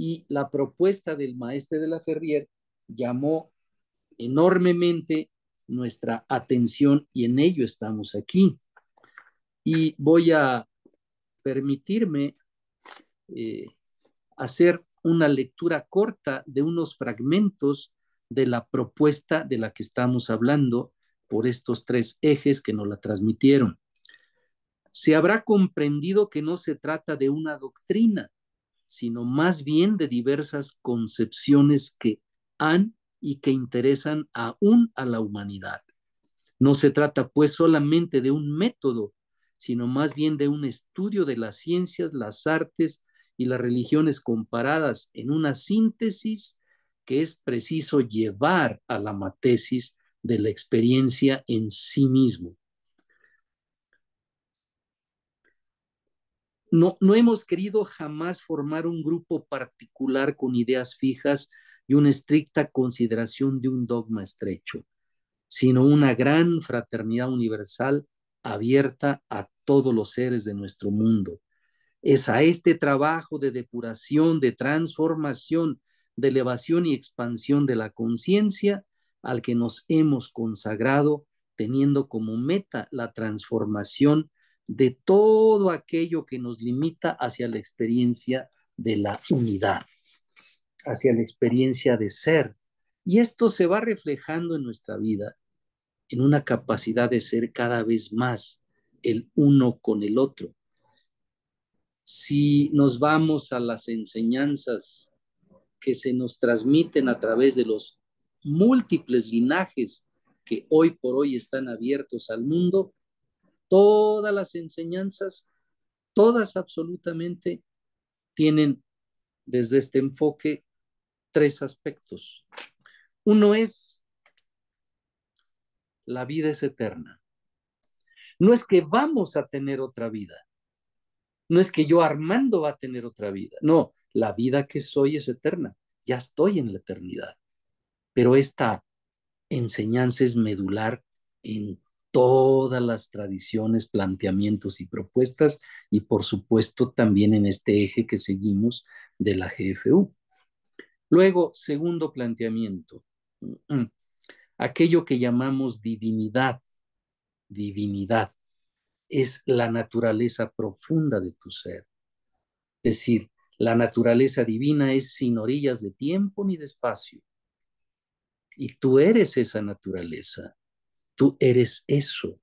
y la propuesta del maestre de la Ferrier llamó enormemente nuestra atención y en ello estamos aquí. Y voy a permitirme hacer una lectura corta de unos fragmentos de la propuesta de la que estamos hablando por estos 3 ejes que nos la transmitieron. Se habrá comprendido que no se trata de una doctrina, sino más bien de diversas concepciones que han y que interesan aún a la humanidad. No se trata pues solamente de un método, sino más bien de un estudio de las ciencias, las artes y las religiones comparadas en una síntesis que es preciso llevar a la matesis de la experiencia en sí mismo. No hemos querido jamás formar un grupo particular con ideas fijas y una estricta consideración de un dogma estrecho, sino una gran fraternidad universal abierta a todos los seres de nuestro mundo. Es a este trabajo de depuración, de transformación, de elevación y expansión de la conciencia al que nos hemos consagrado, teniendo como meta la transformación de todo aquello que nos limita hacia la experiencia de la unidad, hacia la experiencia de ser. Y esto se va reflejando en nuestra vida, en una capacidad de ser cada vez más el uno con el otro. Si nos vamos a las enseñanzas que se nos transmiten a través de los múltiples linajes que hoy por hoy están abiertos al mundo, todas las enseñanzas, todas absolutamente, tienen desde este enfoque 3 aspectos. Uno es, la vida es eterna. No es que vamos a tener otra vida. No es que yo, Armando, va a tener otra vida. No, la vida que soy es eterna. Ya estoy en la eternidad. Pero esta enseñanza es medular en todas las tradiciones, planteamientos y propuestas, y por supuesto también en este eje que seguimos de la GFU. Luego, segundo planteamiento, aquello que llamamos divinidad. Divinidad es la naturaleza profunda de tu ser. Es decir, la naturaleza divina es sin orillas de tiempo ni de espacio. Y tú eres esa naturaleza. Tú eres eso.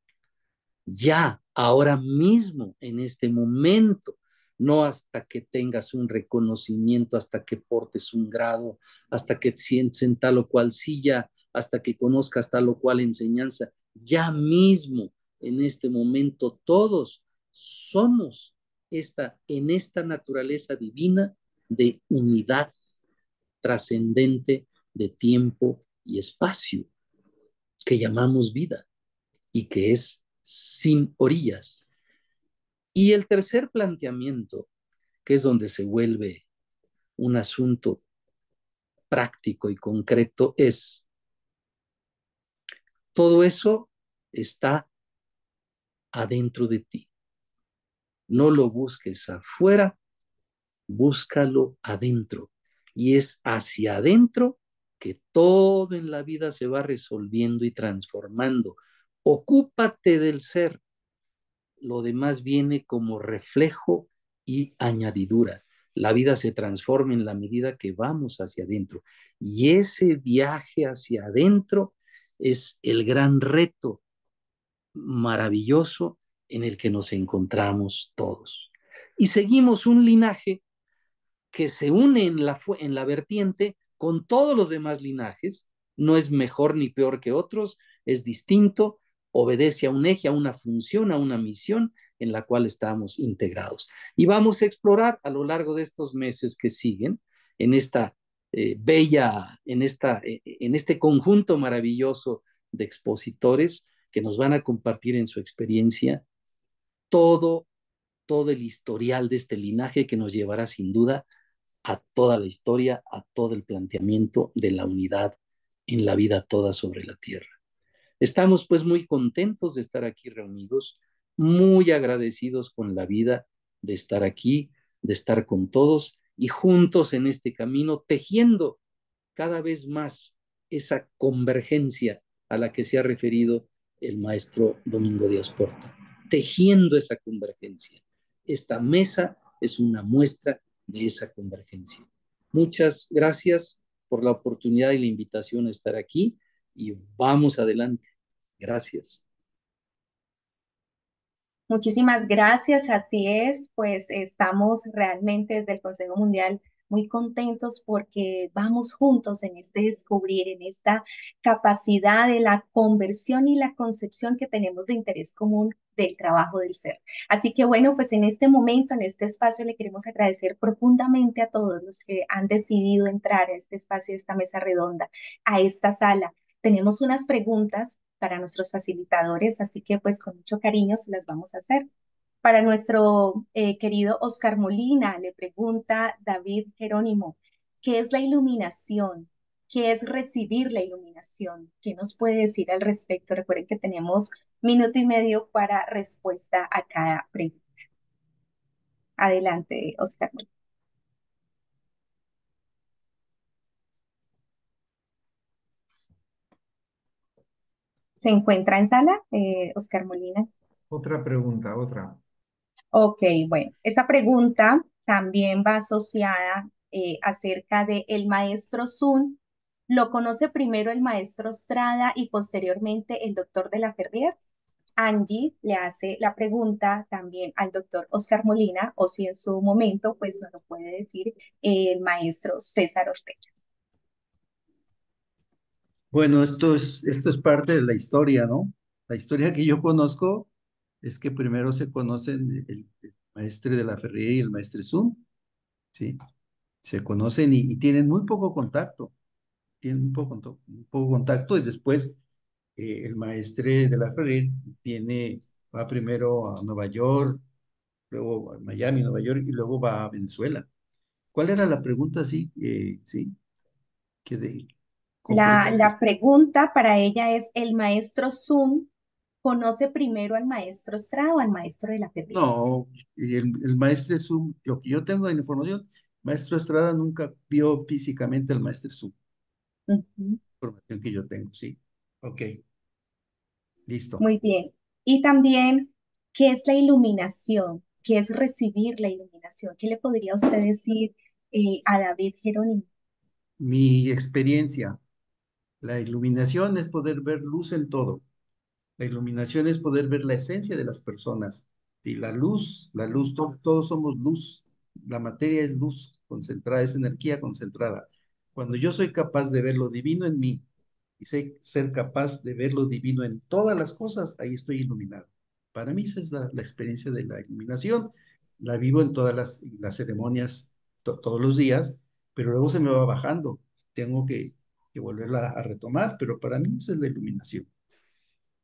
Ya, ahora mismo, en este momento, no hasta que tengas un reconocimiento, hasta que portes un grado, hasta que te sientes en tal o cual silla, hasta que conozcas tal o cual enseñanza. Ya mismo, en este momento, todos somos en esta naturaleza divina de unidad trascendente de tiempo y espacio que llamamos vida y que es sin orillas. Y el tercer planteamiento, que es donde se vuelve un asunto práctico y concreto, es todo eso está adentro de ti. No lo busques afuera, búscalo adentro. Y es hacia adentro que todo en la vida se va resolviendo y transformando. Ocúpate del ser. Lo demás viene como reflejo y añadidura. La vida se transforma en la medida que vamos hacia adentro. Y ese viaje hacia adentro es el gran reto maravilloso en el que nos encontramos todos. Y seguimos un linaje que se une en la vertiente con todos los demás linajes, no es mejor ni peor que otros, es distinto, obedece a un eje, a una función, a una misión en la cual estamos integrados. Y vamos a explorar a lo largo de estos meses que siguen en esta en este conjunto maravilloso de expositores que nos van a compartir en su experiencia todo, todo el historial de este linaje que nos llevará sin duda a toda la historia, a todo el planteamiento de la unidad en la vida toda sobre la tierra. Estamos pues muy contentos de estar aquí reunidos, muy agradecidos con la vida de estar aquí, de estar con todos y juntos en este camino, tejiendo cada vez más esa convergencia a la que se ha referido el maestro Domingo Díaz Porta, tejiendo esa convergencia. Esta mesa es una muestra de esa convergencia. Muchas gracias por la oportunidad y la invitación a estar aquí y vamos adelante. Gracias. Muchísimas gracias, así es, pues estamos realmente desde el Consejo Mundial muy contentos porque vamos juntos en este descubrir, en esta capacidad de la conversión y la concepción que tenemos de interés común del trabajo del ser. Así que bueno, pues en este momento, en este espacio, le queremos agradecer profundamente a todos los que han decidido entrar a este espacio, a esta mesa redonda, a esta sala. Tenemos unas preguntas para nuestros facilitadores, así que pues con mucho cariño se las vamos a hacer. Para nuestro querido Oscar Molina, le pregunta David Jerónimo, ¿qué es la iluminación? ¿Qué es recibir la iluminación? ¿Qué nos puede decir al respecto? Recuerden que tenemos minuto y medio para respuesta a cada pregunta. Adelante, Oscar Molina. ¿Se encuentra en sala, Oscar Molina? Otra pregunta, otra. Ok, bueno, esa pregunta también va asociada acerca de el maestro Sun. ¿Lo conoce primero el maestro Strada y posteriormente el doctor de la Ferrier? Angie le hace la pregunta también al doctor Oscar Molina, o si en su momento, pues no lo puede decir el maestro César Ortega. Bueno, esto es parte de la historia, ¿no? La historia que yo conozco es que primero se conocen el maestre de la Ferrería y el maestre Zoom, ¿sí? Se conocen y tienen muy poco contacto, tienen un poco contacto y después el maestre de la Ferrería va primero a Nueva York, luego a Miami, Nueva York y luego va a Venezuela. ¿Cuál era la pregunta? Sí, sí, que de comprender. La pregunta para ella es, ¿el maestro Sun conoce primero al maestro Strada o al maestro de la Ferrier? No, y el maestro Zoom, lo que yo tengo de la información, maestro Estrada nunca vio físicamente al maestro Zoom, Ujú. información que yo tengo, sí. Ok, listo. Muy bien. Y también, ¿qué es la iluminación? ¿Qué es recibir la iluminación? ¿Qué le podría usted decir a David Jerónimo? Mi experiencia, la iluminación es poder ver luz en todo. La iluminación es poder ver la esencia de las personas. Y la luz, todos somos luz. La materia es luz concentrada, es energía concentrada. Cuando yo soy capaz de ver lo divino en mí y sé ser capaz de ver lo divino en todas las cosas, ahí estoy iluminado. Para mí esa es la experiencia de la iluminación. La vivo en todas las ceremonias todos los días, pero luego se me va bajando. Tengo que volverla a retomar, pero para mí esa es la iluminación.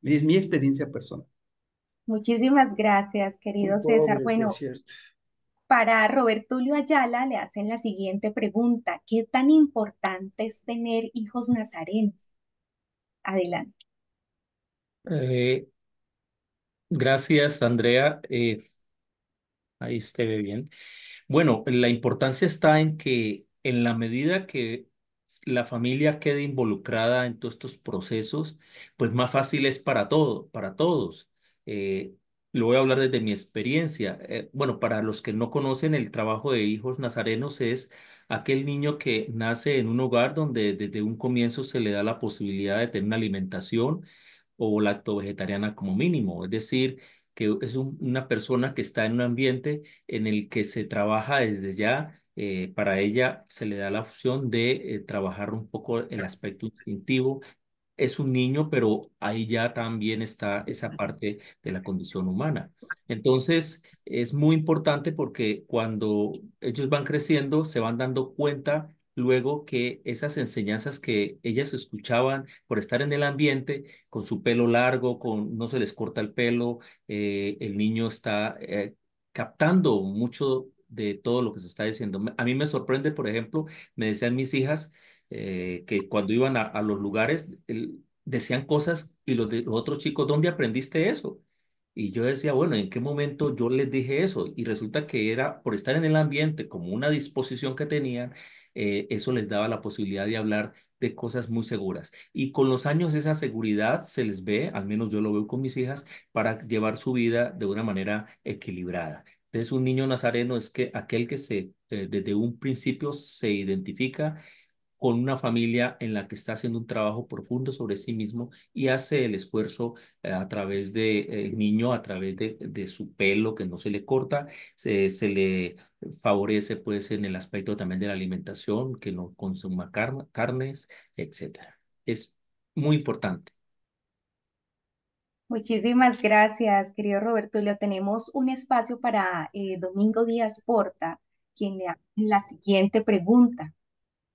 Es mi experiencia personal. Muchísimas gracias, querido Muy César. pobre, de Bueno, cierto. para Robertulio Ayala le hacen la siguiente pregunta. ¿Qué tan importante es tener hijos nazarenos? Adelante. Eh, gracias, Andrea. Ahí se ve bien. Bueno, la importancia está en que en la medida que la familia quede involucrada en todos estos procesos, pues más fácil es para todos. Eh, lo voy a hablar desde mi experiencia. Bueno, para los que no conocen, el trabajo de hijos nazarenos es aquel niño que nace en un hogar donde desde un comienzo se le da la posibilidad de tener una alimentación o lacto-vegetariana como mínimo. Es decir, que es una persona que está en un ambiente en el que se trabaja desde ya. Para ella se le da la opción de trabajar un poco el aspecto instintivo es un niño, pero ahí ya también está esa parte de la condición humana. Entonces, es muy importante porque cuando ellos van creciendo, se van dando cuenta luego que esas enseñanzas que ellas escuchaban por estar en el ambiente, con su pelo largo, con no se les corta el pelo, el niño está captando mucho de todo lo que se está diciendo. A mí me sorprende, por ejemplo, me decían mis hijas que cuando iban a los lugares decían cosas y los otros chicos, ¿dónde aprendiste eso? Y yo decía, bueno, ¿en qué momento yo les dije eso? Y resulta que era por estar en el ambiente, como una disposición que tenían, eso les daba la posibilidad de hablar de cosas muy seguras. Y con los años esa seguridad se les ve, al menos yo lo veo con mis hijas, para llevar su vida de una manera equilibrada. Entonces, un niño nazareno es que aquel que desde un principio se identifica con una familia en la que está haciendo un trabajo profundo sobre sí mismo y hace el esfuerzo a través de el niño, a través de su pelo que no se le corta, se le favorece pues en el aspecto también de la alimentación, que no consuma carnes, etcétera. Es muy importante. Muchísimas gracias, querido Roberto. Le tenemos un espacio para Domingo Díaz Porta, quien le hace la siguiente pregunta.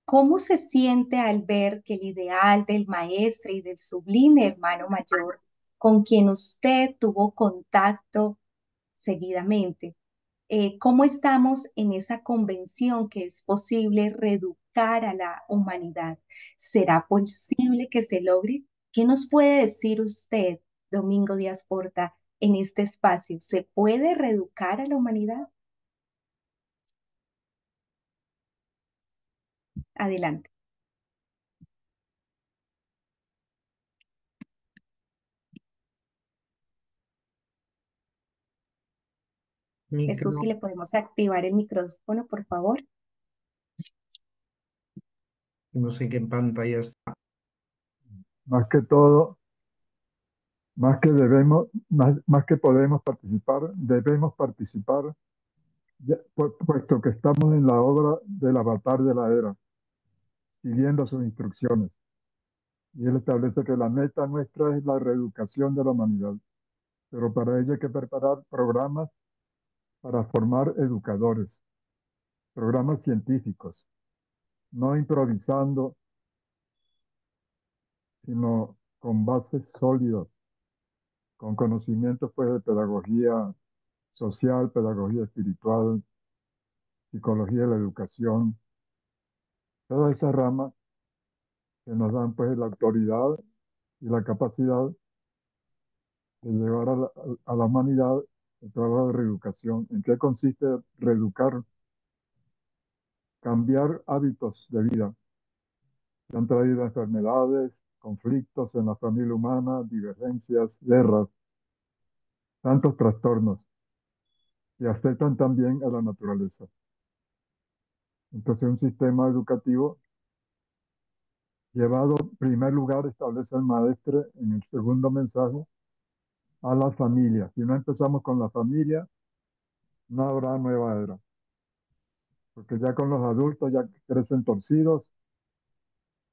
¿Cómo se siente al ver que el ideal del maestro y del sublime hermano mayor con quien usted tuvo contacto seguidamente, cómo estamos en esa convención que es posible reeducar a la humanidad? ¿Será posible que se logre? ¿Qué nos puede decir usted, Domingo Díaz Porta, en este espacio? ¿Se puede reeducar a la humanidad? Adelante. Jesús, Micro, si le podemos activar el micrófono, por favor. no sé qué pantalla está. Más que todo, más que debemos, más que podemos participar, debemos participar, puesto que estamos en la obra del avatar de la era, siguiendo sus instrucciones. Y él establece que la meta nuestra es la reeducación de la humanidad, pero para ello hay que preparar programas para formar educadores, programas científicos, no improvisando, sino con bases sólidas, con conocimientos pues de pedagogía social, pedagogía espiritual, psicología de la educación, todas esas ramas que nos dan pues la autoridad y la capacidad de llevar a la humanidad el trabajo de reeducación. ¿En qué consiste reeducar? Cambiar hábitos de vida que han traído enfermedades, conflictos en la familia humana, divergencias, guerras, tantos trastornos que afectan también a la naturaleza. Entonces, un sistema educativo llevado, en primer lugar, establece el maestre en el segundo mensaje a la familia. Si no empezamos con la familia, no habrá nueva era, porque ya con los adultos ya crecen torcidos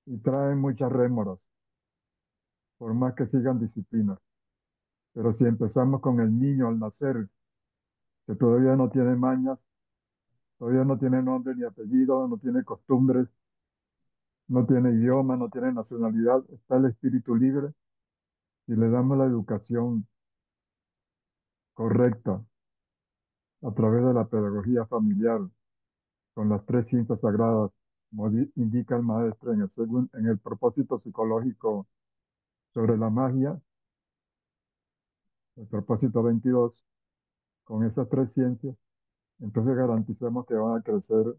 y traen muchas rémoras, por más que sigan disciplinas. Pero si empezamos con el niño al nacer, que todavía no tiene mañas, todavía no tiene nombre ni apellido, no tiene costumbres, no tiene idioma, no tiene nacionalidad, está el espíritu libre, y le damos la educación correcta a través de la pedagogía familiar, con las tres ciencias sagradas, como indica el maestro en el propósito psicológico sobre la magia, el propósito 22, con esas tres ciencias, entonces garantizamos que van a crecer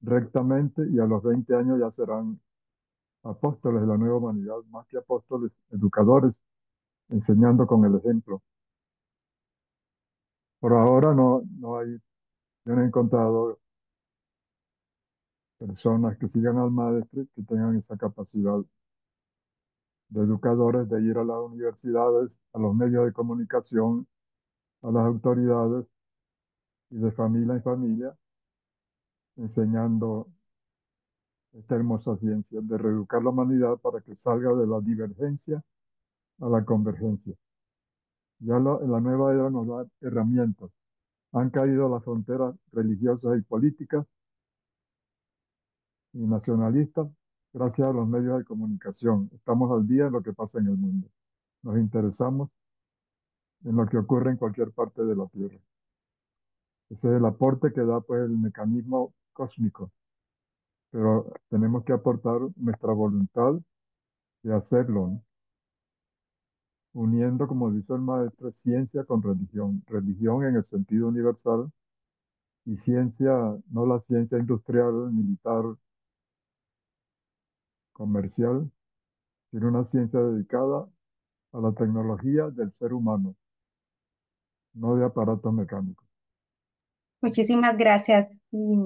rectamente y a los 20 años ya serán apóstoles de la nueva humanidad, más que apóstoles, educadores, enseñando con el ejemplo. Por ahora no hay, yo no he encontrado personas que sigan al maestro que tengan esa capacidad de educadores de ir a las universidades, a los medios de comunicación, a las autoridades y de familia en familia, enseñando esta hermosa ciencia, de reeducar la humanidad para que salga de la divergencia a la convergencia. En la nueva era nos da herramientas. Han caído las fronteras religiosas y políticas y nacionalistas gracias a los medios de comunicación. Estamos al día de lo que pasa en el mundo. Nos interesamos en lo que ocurre en cualquier parte de la Tierra. Ese es el aporte que da pues el mecanismo cósmico, pero tenemos que aportar nuestra voluntad de hacerlo, ¿no? Uniendo, como dice el maestro, ciencia con religión. Religión en el sentido universal y ciencia, no la ciencia industrial, militar, comercial, sino una ciencia dedicada a la tecnología del ser humano, no de aparatos mecánicos. Muchísimas gracias,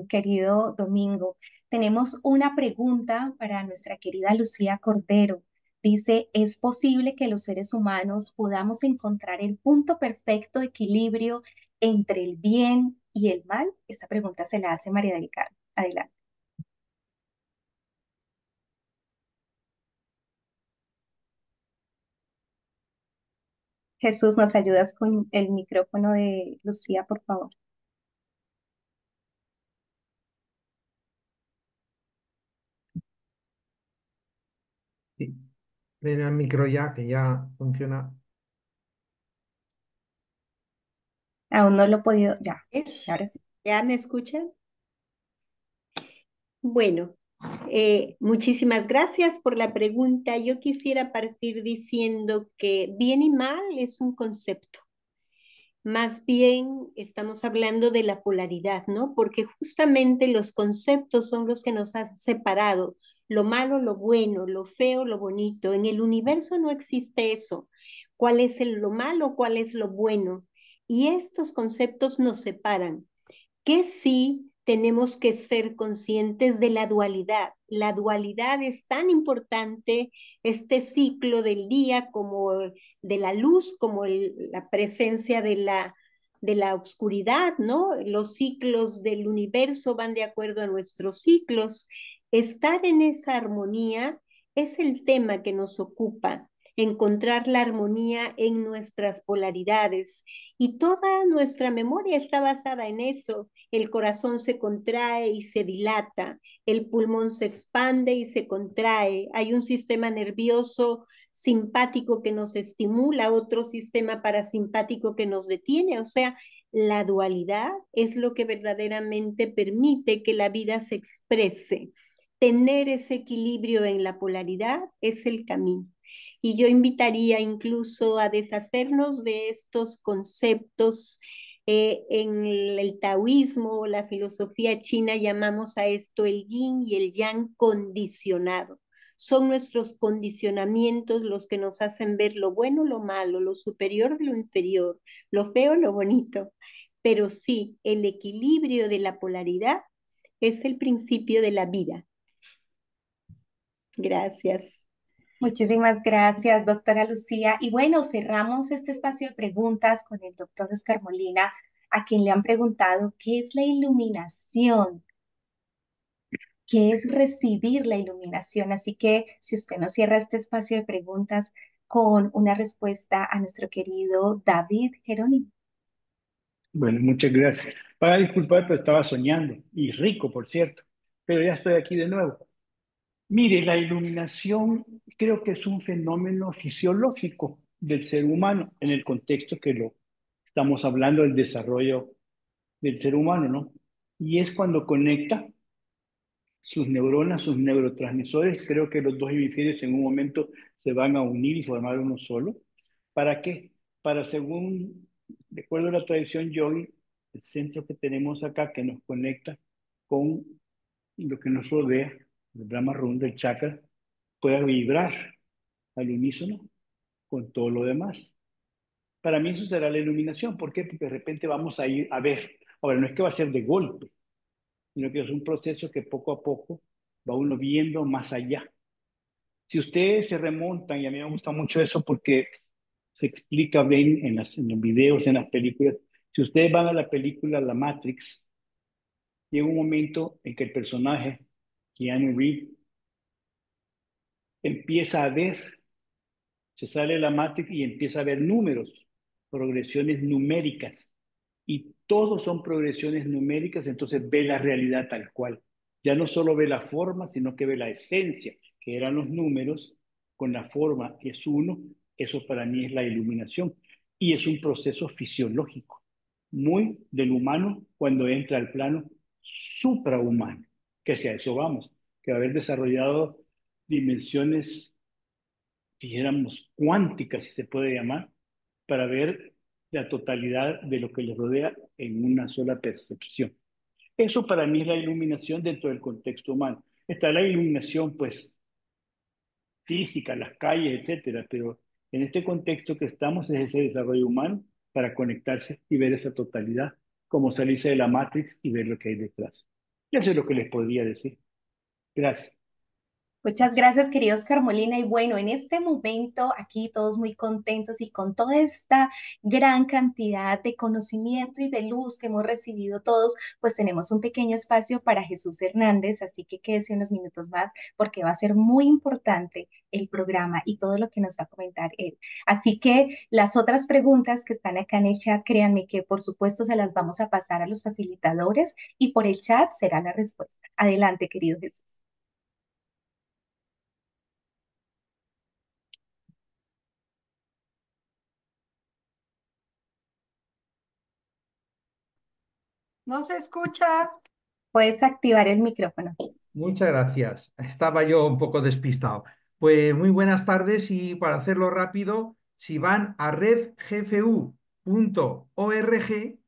querido Domingo. Tenemos una pregunta para nuestra querida Lucía Cordero. Dice, ¿es posible que los seres humanos podamos encontrar el punto perfecto de equilibrio entre el bien y el mal? Esta pregunta se la hace María del Carmen. Adelante. Jesús, ¿nos ayudas con el micrófono de Lucía, por favor? Sí. Ven al micro ya, que ya funciona. Aún no lo he podido, ya, ahora sí. ¿Ya me escuchan? Bueno, muchísimas gracias por la pregunta. Yo quisiera partir diciendo que bien y mal es un concepto. Más bien estamos hablando de la polaridad, ¿no? Porque justamente los conceptos son los que nos han separado, lo malo, lo bueno, lo feo, lo bonito. En el universo no existe eso. ¿Cuál es lo malo? ¿Cuál es lo bueno? Y estos conceptos nos separan. Que sí tenemos que ser conscientes de la dualidad. La dualidad es tan importante, este ciclo del día como de la luz, como la presencia de la oscuridad, ¿no? Los ciclos del universo van de acuerdo a nuestros ciclos. Estar en esa armonía es el tema que nos ocupa, encontrar la armonía en nuestras polaridades. Y toda nuestra memoria está basada en eso. El corazón se contrae y se dilata, el pulmón se expande y se contrae. Hay un sistema nervioso simpático que nos estimula, otro sistema parasimpático que nos detiene. O sea, la dualidad es lo que verdaderamente permite que la vida se exprese. Tener ese equilibrio en la polaridad es el camino. Y yo invitaría incluso a deshacernos de estos conceptos. En el taoísmo, la filosofía china, llamamos a esto el yin y el yang condicionado. Son nuestros condicionamientos los que nos hacen ver lo bueno, lo malo, lo superior de lo inferior, lo feo, lo bonito. Pero sí, el equilibrio de la polaridad es el principio de la vida. Gracias. Muchísimas gracias, doctora Lucía. Y bueno, cerramos este espacio de preguntas con el doctor Oscar Molina, a quien le han preguntado qué es la iluminación, qué es recibir la iluminación. Así que si usted nos cierra este espacio de preguntas con una respuesta a nuestro querido David Jerónimo. Bueno, muchas gracias. Para disculpar, pero estaba soñando, y rico, por cierto, pero ya estoy aquí de nuevo. Mire, la iluminación creo que es un fenómeno fisiológico del ser humano en el contexto que lo estamos hablando del desarrollo del ser humano, ¿no? Y es cuando conecta sus neuronas, sus neurotransmisores, creo que los dos hemisferios en un momento se van a unir y formar uno solo. ¿Para qué? Para, según, de acuerdo a la tradición yogi, el centro que tenemos acá que nos conecta con lo que nos rodea, el Brahma Runda, el chakra, pueda vibrar al unísono con todo lo demás. Para mí eso será la iluminación. ¿Por qué? Porque de repente vamos a ir a ver. Ahora, no es que va a ser de golpe, sino que es un proceso que poco a poco va uno viendo más allá. Si ustedes se remontan, y a mí me gusta mucho eso porque se explica bien en los videos, en las películas, si ustedes van a la película La Matrix, llega un momento en que el personaje Keanu Reeves, empieza a ver, se sale de la Matrix y empieza a ver números, progresiones numéricas. Y todos son progresiones numéricas, entonces ve la realidad tal cual. Ya no solo ve la forma, sino que ve la esencia, que eran los números, con la forma que es uno. Eso para mí es la iluminación. Y es un proceso fisiológico, muy del humano cuando entra al plano suprahumano, que hacia eso vamos, que va a haber desarrollado dimensiones, dijéramos, cuánticas, si se puede llamar, para ver la totalidad de lo que les rodea en una sola percepción. Eso para mí es la iluminación dentro del contexto humano. Está la iluminación, pues, física, las calles, etcétera, pero en este contexto que estamos es ese desarrollo humano para conectarse y ver esa totalidad, como salirse de la Matrix y ver lo que hay detrás. Y eso es lo que les podría decir. Gracias. Muchas gracias, querido Oscar Molina. Y bueno, en este momento aquí todos muy contentos y con toda esta gran cantidad de conocimiento y de luz que hemos recibido todos, pues tenemos un pequeño espacio para Jesús Hernández, así que quédese unos minutos más porque va a ser muy importante el programa y todo lo que nos va a comentar él. Así que las otras preguntas que están acá en el chat, créanme que por supuesto se las vamos a pasar a los facilitadores y por el chat será la respuesta. Adelante, querido Jesús. No se escucha. Puedes activar el micrófono, Jesús. Muchas gracias. Estaba yo un poco despistado. Pues muy buenas tardes y para hacerlo rápido, si van a redgfu.org,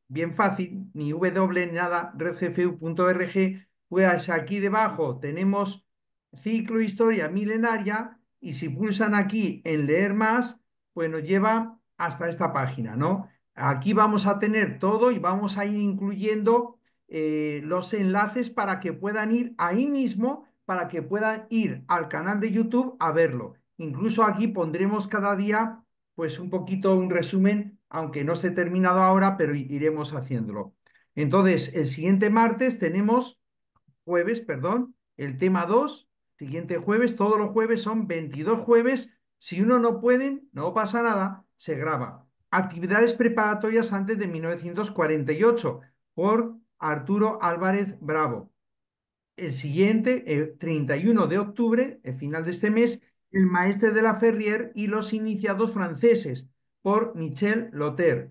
bien fácil, ni W ni nada, redgfu.org, pues aquí debajo tenemos ciclo historia milenaria y si pulsan aquí en leer más, pues nos lleva hasta esta página, ¿no? Aquí vamos a tener todo y vamos a ir incluyendo los enlaces para que puedan ir ahí mismo, para que puedan ir al canal de YouTube a verlo. Incluso aquí pondremos cada día pues un poquito un resumen, aunque no esté terminado ahora, pero iremos haciéndolo. Entonces, el siguiente martes tenemos, jueves, perdón, el tema 2, siguiente jueves, todos los jueves son 22 jueves. Si uno no puede, no pasa nada, se graba. Actividades preparatorias antes de 1948 por Arturo Álvarez Bravo. El siguiente, el 31 de octubre, el final de este mes, El maestre de la Ferrier y los iniciados franceses, por Michel Lotter,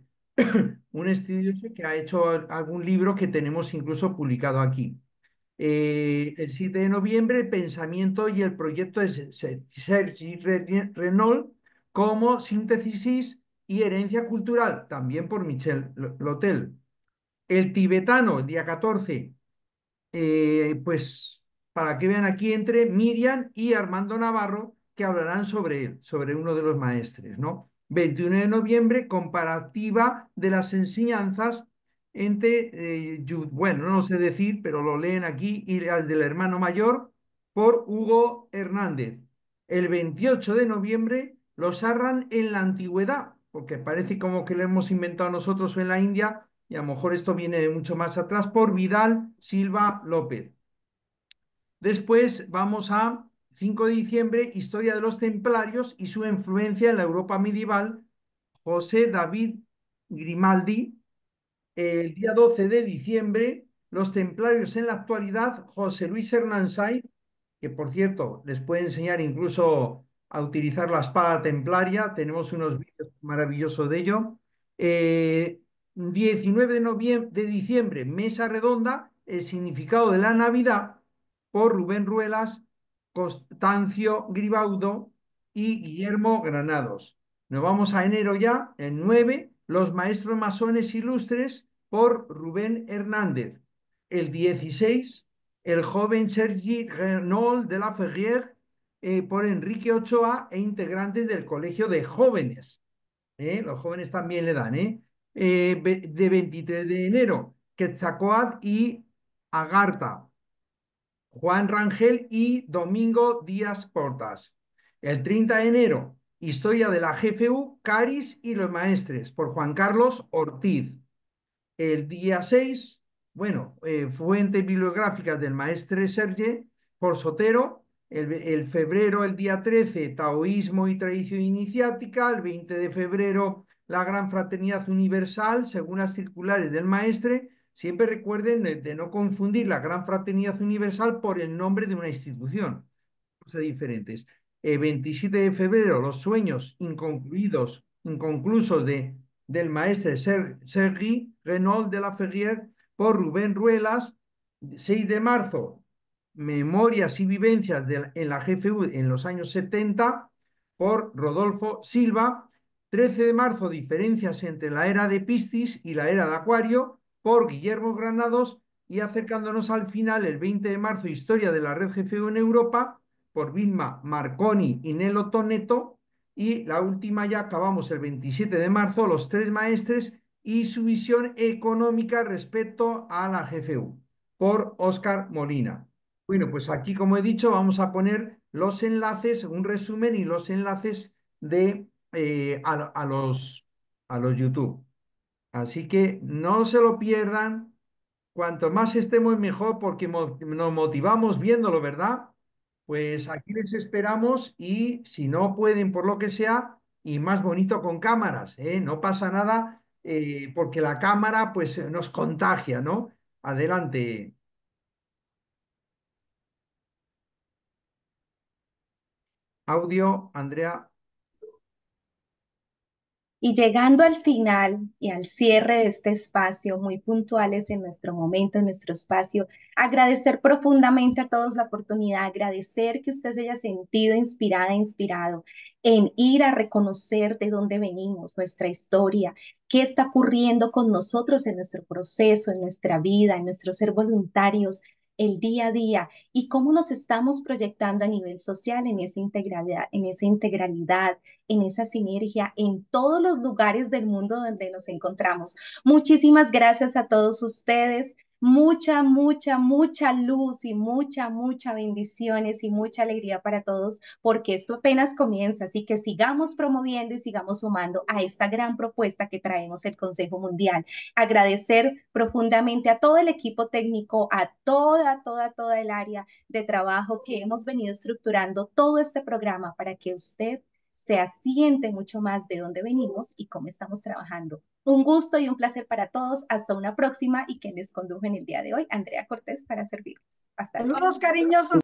un estudioso que ha hecho algún libro que tenemos incluso publicado aquí. El 7 de noviembre, el pensamiento y el proyecto de Sergi Renault como síntesis y herencia cultural, también por Michel Lotel. El tibetano, el día 14, pues para que vean aquí entre Miriam y Armando Navarro, que hablarán sobre él, sobre uno de los maestres, ¿no? 21 de noviembre, comparativa de las enseñanzas entre, bueno, no sé decir, pero lo leen aquí, y las del hermano mayor, por Hugo Hernández. El 28 de noviembre, los Arran en la antigüedad, porque parece como que lo hemos inventado nosotros en la India, y a lo mejor esto viene de mucho más atrás, por Vidal Silva López. Después vamos a 5 de diciembre, Historia de los Templarios y su influencia en la Europa medieval, José David Grimaldi. El día 12 de diciembre, Los Templarios en la actualidad, José Luis Hernán Saiz, que por cierto les puede enseñar incluso a utilizar la espada templaria, tenemos unos vídeos maravillosos de ello. 19 de diciembre, Mesa Redonda, el significado de la Navidad, por Rubén Ruelas, Constancio Gribaudo y Guillermo Granados. Nos vamos a enero ya, el 9, Los maestros masones ilustres, por Rubén Hernández. El 16, El joven Sergi Renault de la Ferrier, por Enrique Ochoa e integrantes del Colegio de Jóvenes. Los jóvenes también le dan. De 23 de enero, Quetzalcóatl y Agartha, Juan Rangel y Domingo Díaz Portas. El 30 de enero, Historia de la GFU, Caris y los maestres, por Juan Carlos Ortiz. El día 6, bueno, fuentes bibliográficas del maestre Serge, por Sotero. El febrero, el día 13, taoísmo y tradición iniciática. El 20 de febrero, la Gran Fraternidad Universal, según las circulares del maestre. Siempre recuerden de no confundir la Gran Fraternidad Universal por el nombre de una institución. Cosas diferentes. 27 de febrero, los sueños inconclusos del maestre Sergi Renaud de la Ferrière por Rubén Ruelas. 6 de marzo, memorias y vivencias en la GFU en los años 70 por Rodolfo Silva. 13 de marzo, diferencias entre la era de Piscis y la era de Acuario por Guillermo Granados. Y acercándonos al final, el 20 de marzo, historia de la red GFU en Europa por Vilma Marconi y Nelo Toneto. Y la última ya acabamos el 27 de marzo, los tres maestres y su visión económica respecto a la GFU por Óscar Molina. Bueno, pues aquí, como he dicho, vamos a poner los enlaces, un resumen y los enlaces a los YouTube. Así que no se lo pierdan. Cuanto más estemos mejor porque nos motivamos viéndolo, ¿verdad? Pues aquí les esperamos y si no pueden por lo que sea, y más bonito con cámaras, ¿eh? No pasa nada porque la cámara pues nos contagia, ¿no? Adelante. Audio, Andrea. Y llegando al final y al cierre de este espacio, muy puntuales en nuestro momento, en nuestro espacio, agradecer profundamente a todos la oportunidad, agradecer que usted se haya sentido inspirada, inspirado en ir a reconocer de dónde venimos, nuestra historia, qué está ocurriendo con nosotros en nuestro proceso, en nuestra vida, en nuestro ser voluntarios, el día a día y cómo nos estamos proyectando a nivel social en esa sinergia en todos los lugares del mundo donde nos encontramos. Muchísimas gracias a todos ustedes. Mucha, mucha, mucha luz y mucha, mucha bendiciones y mucha alegría para todos, porque esto apenas comienza, así que sigamos promoviendo y sigamos sumando a esta gran propuesta que traemos el Consejo Mundial. Agradecer profundamente a todo el equipo técnico, a toda el área de trabajo que hemos venido estructurando todo este programa para que usted se asiente mucho más de dónde venimos y cómo estamos trabajando. Un gusto y un placer para todos. Hasta una próxima y quien les condujo en el día de hoy, Andrea Cortés, para servirles. Hasta luego. Saludos cariñosos.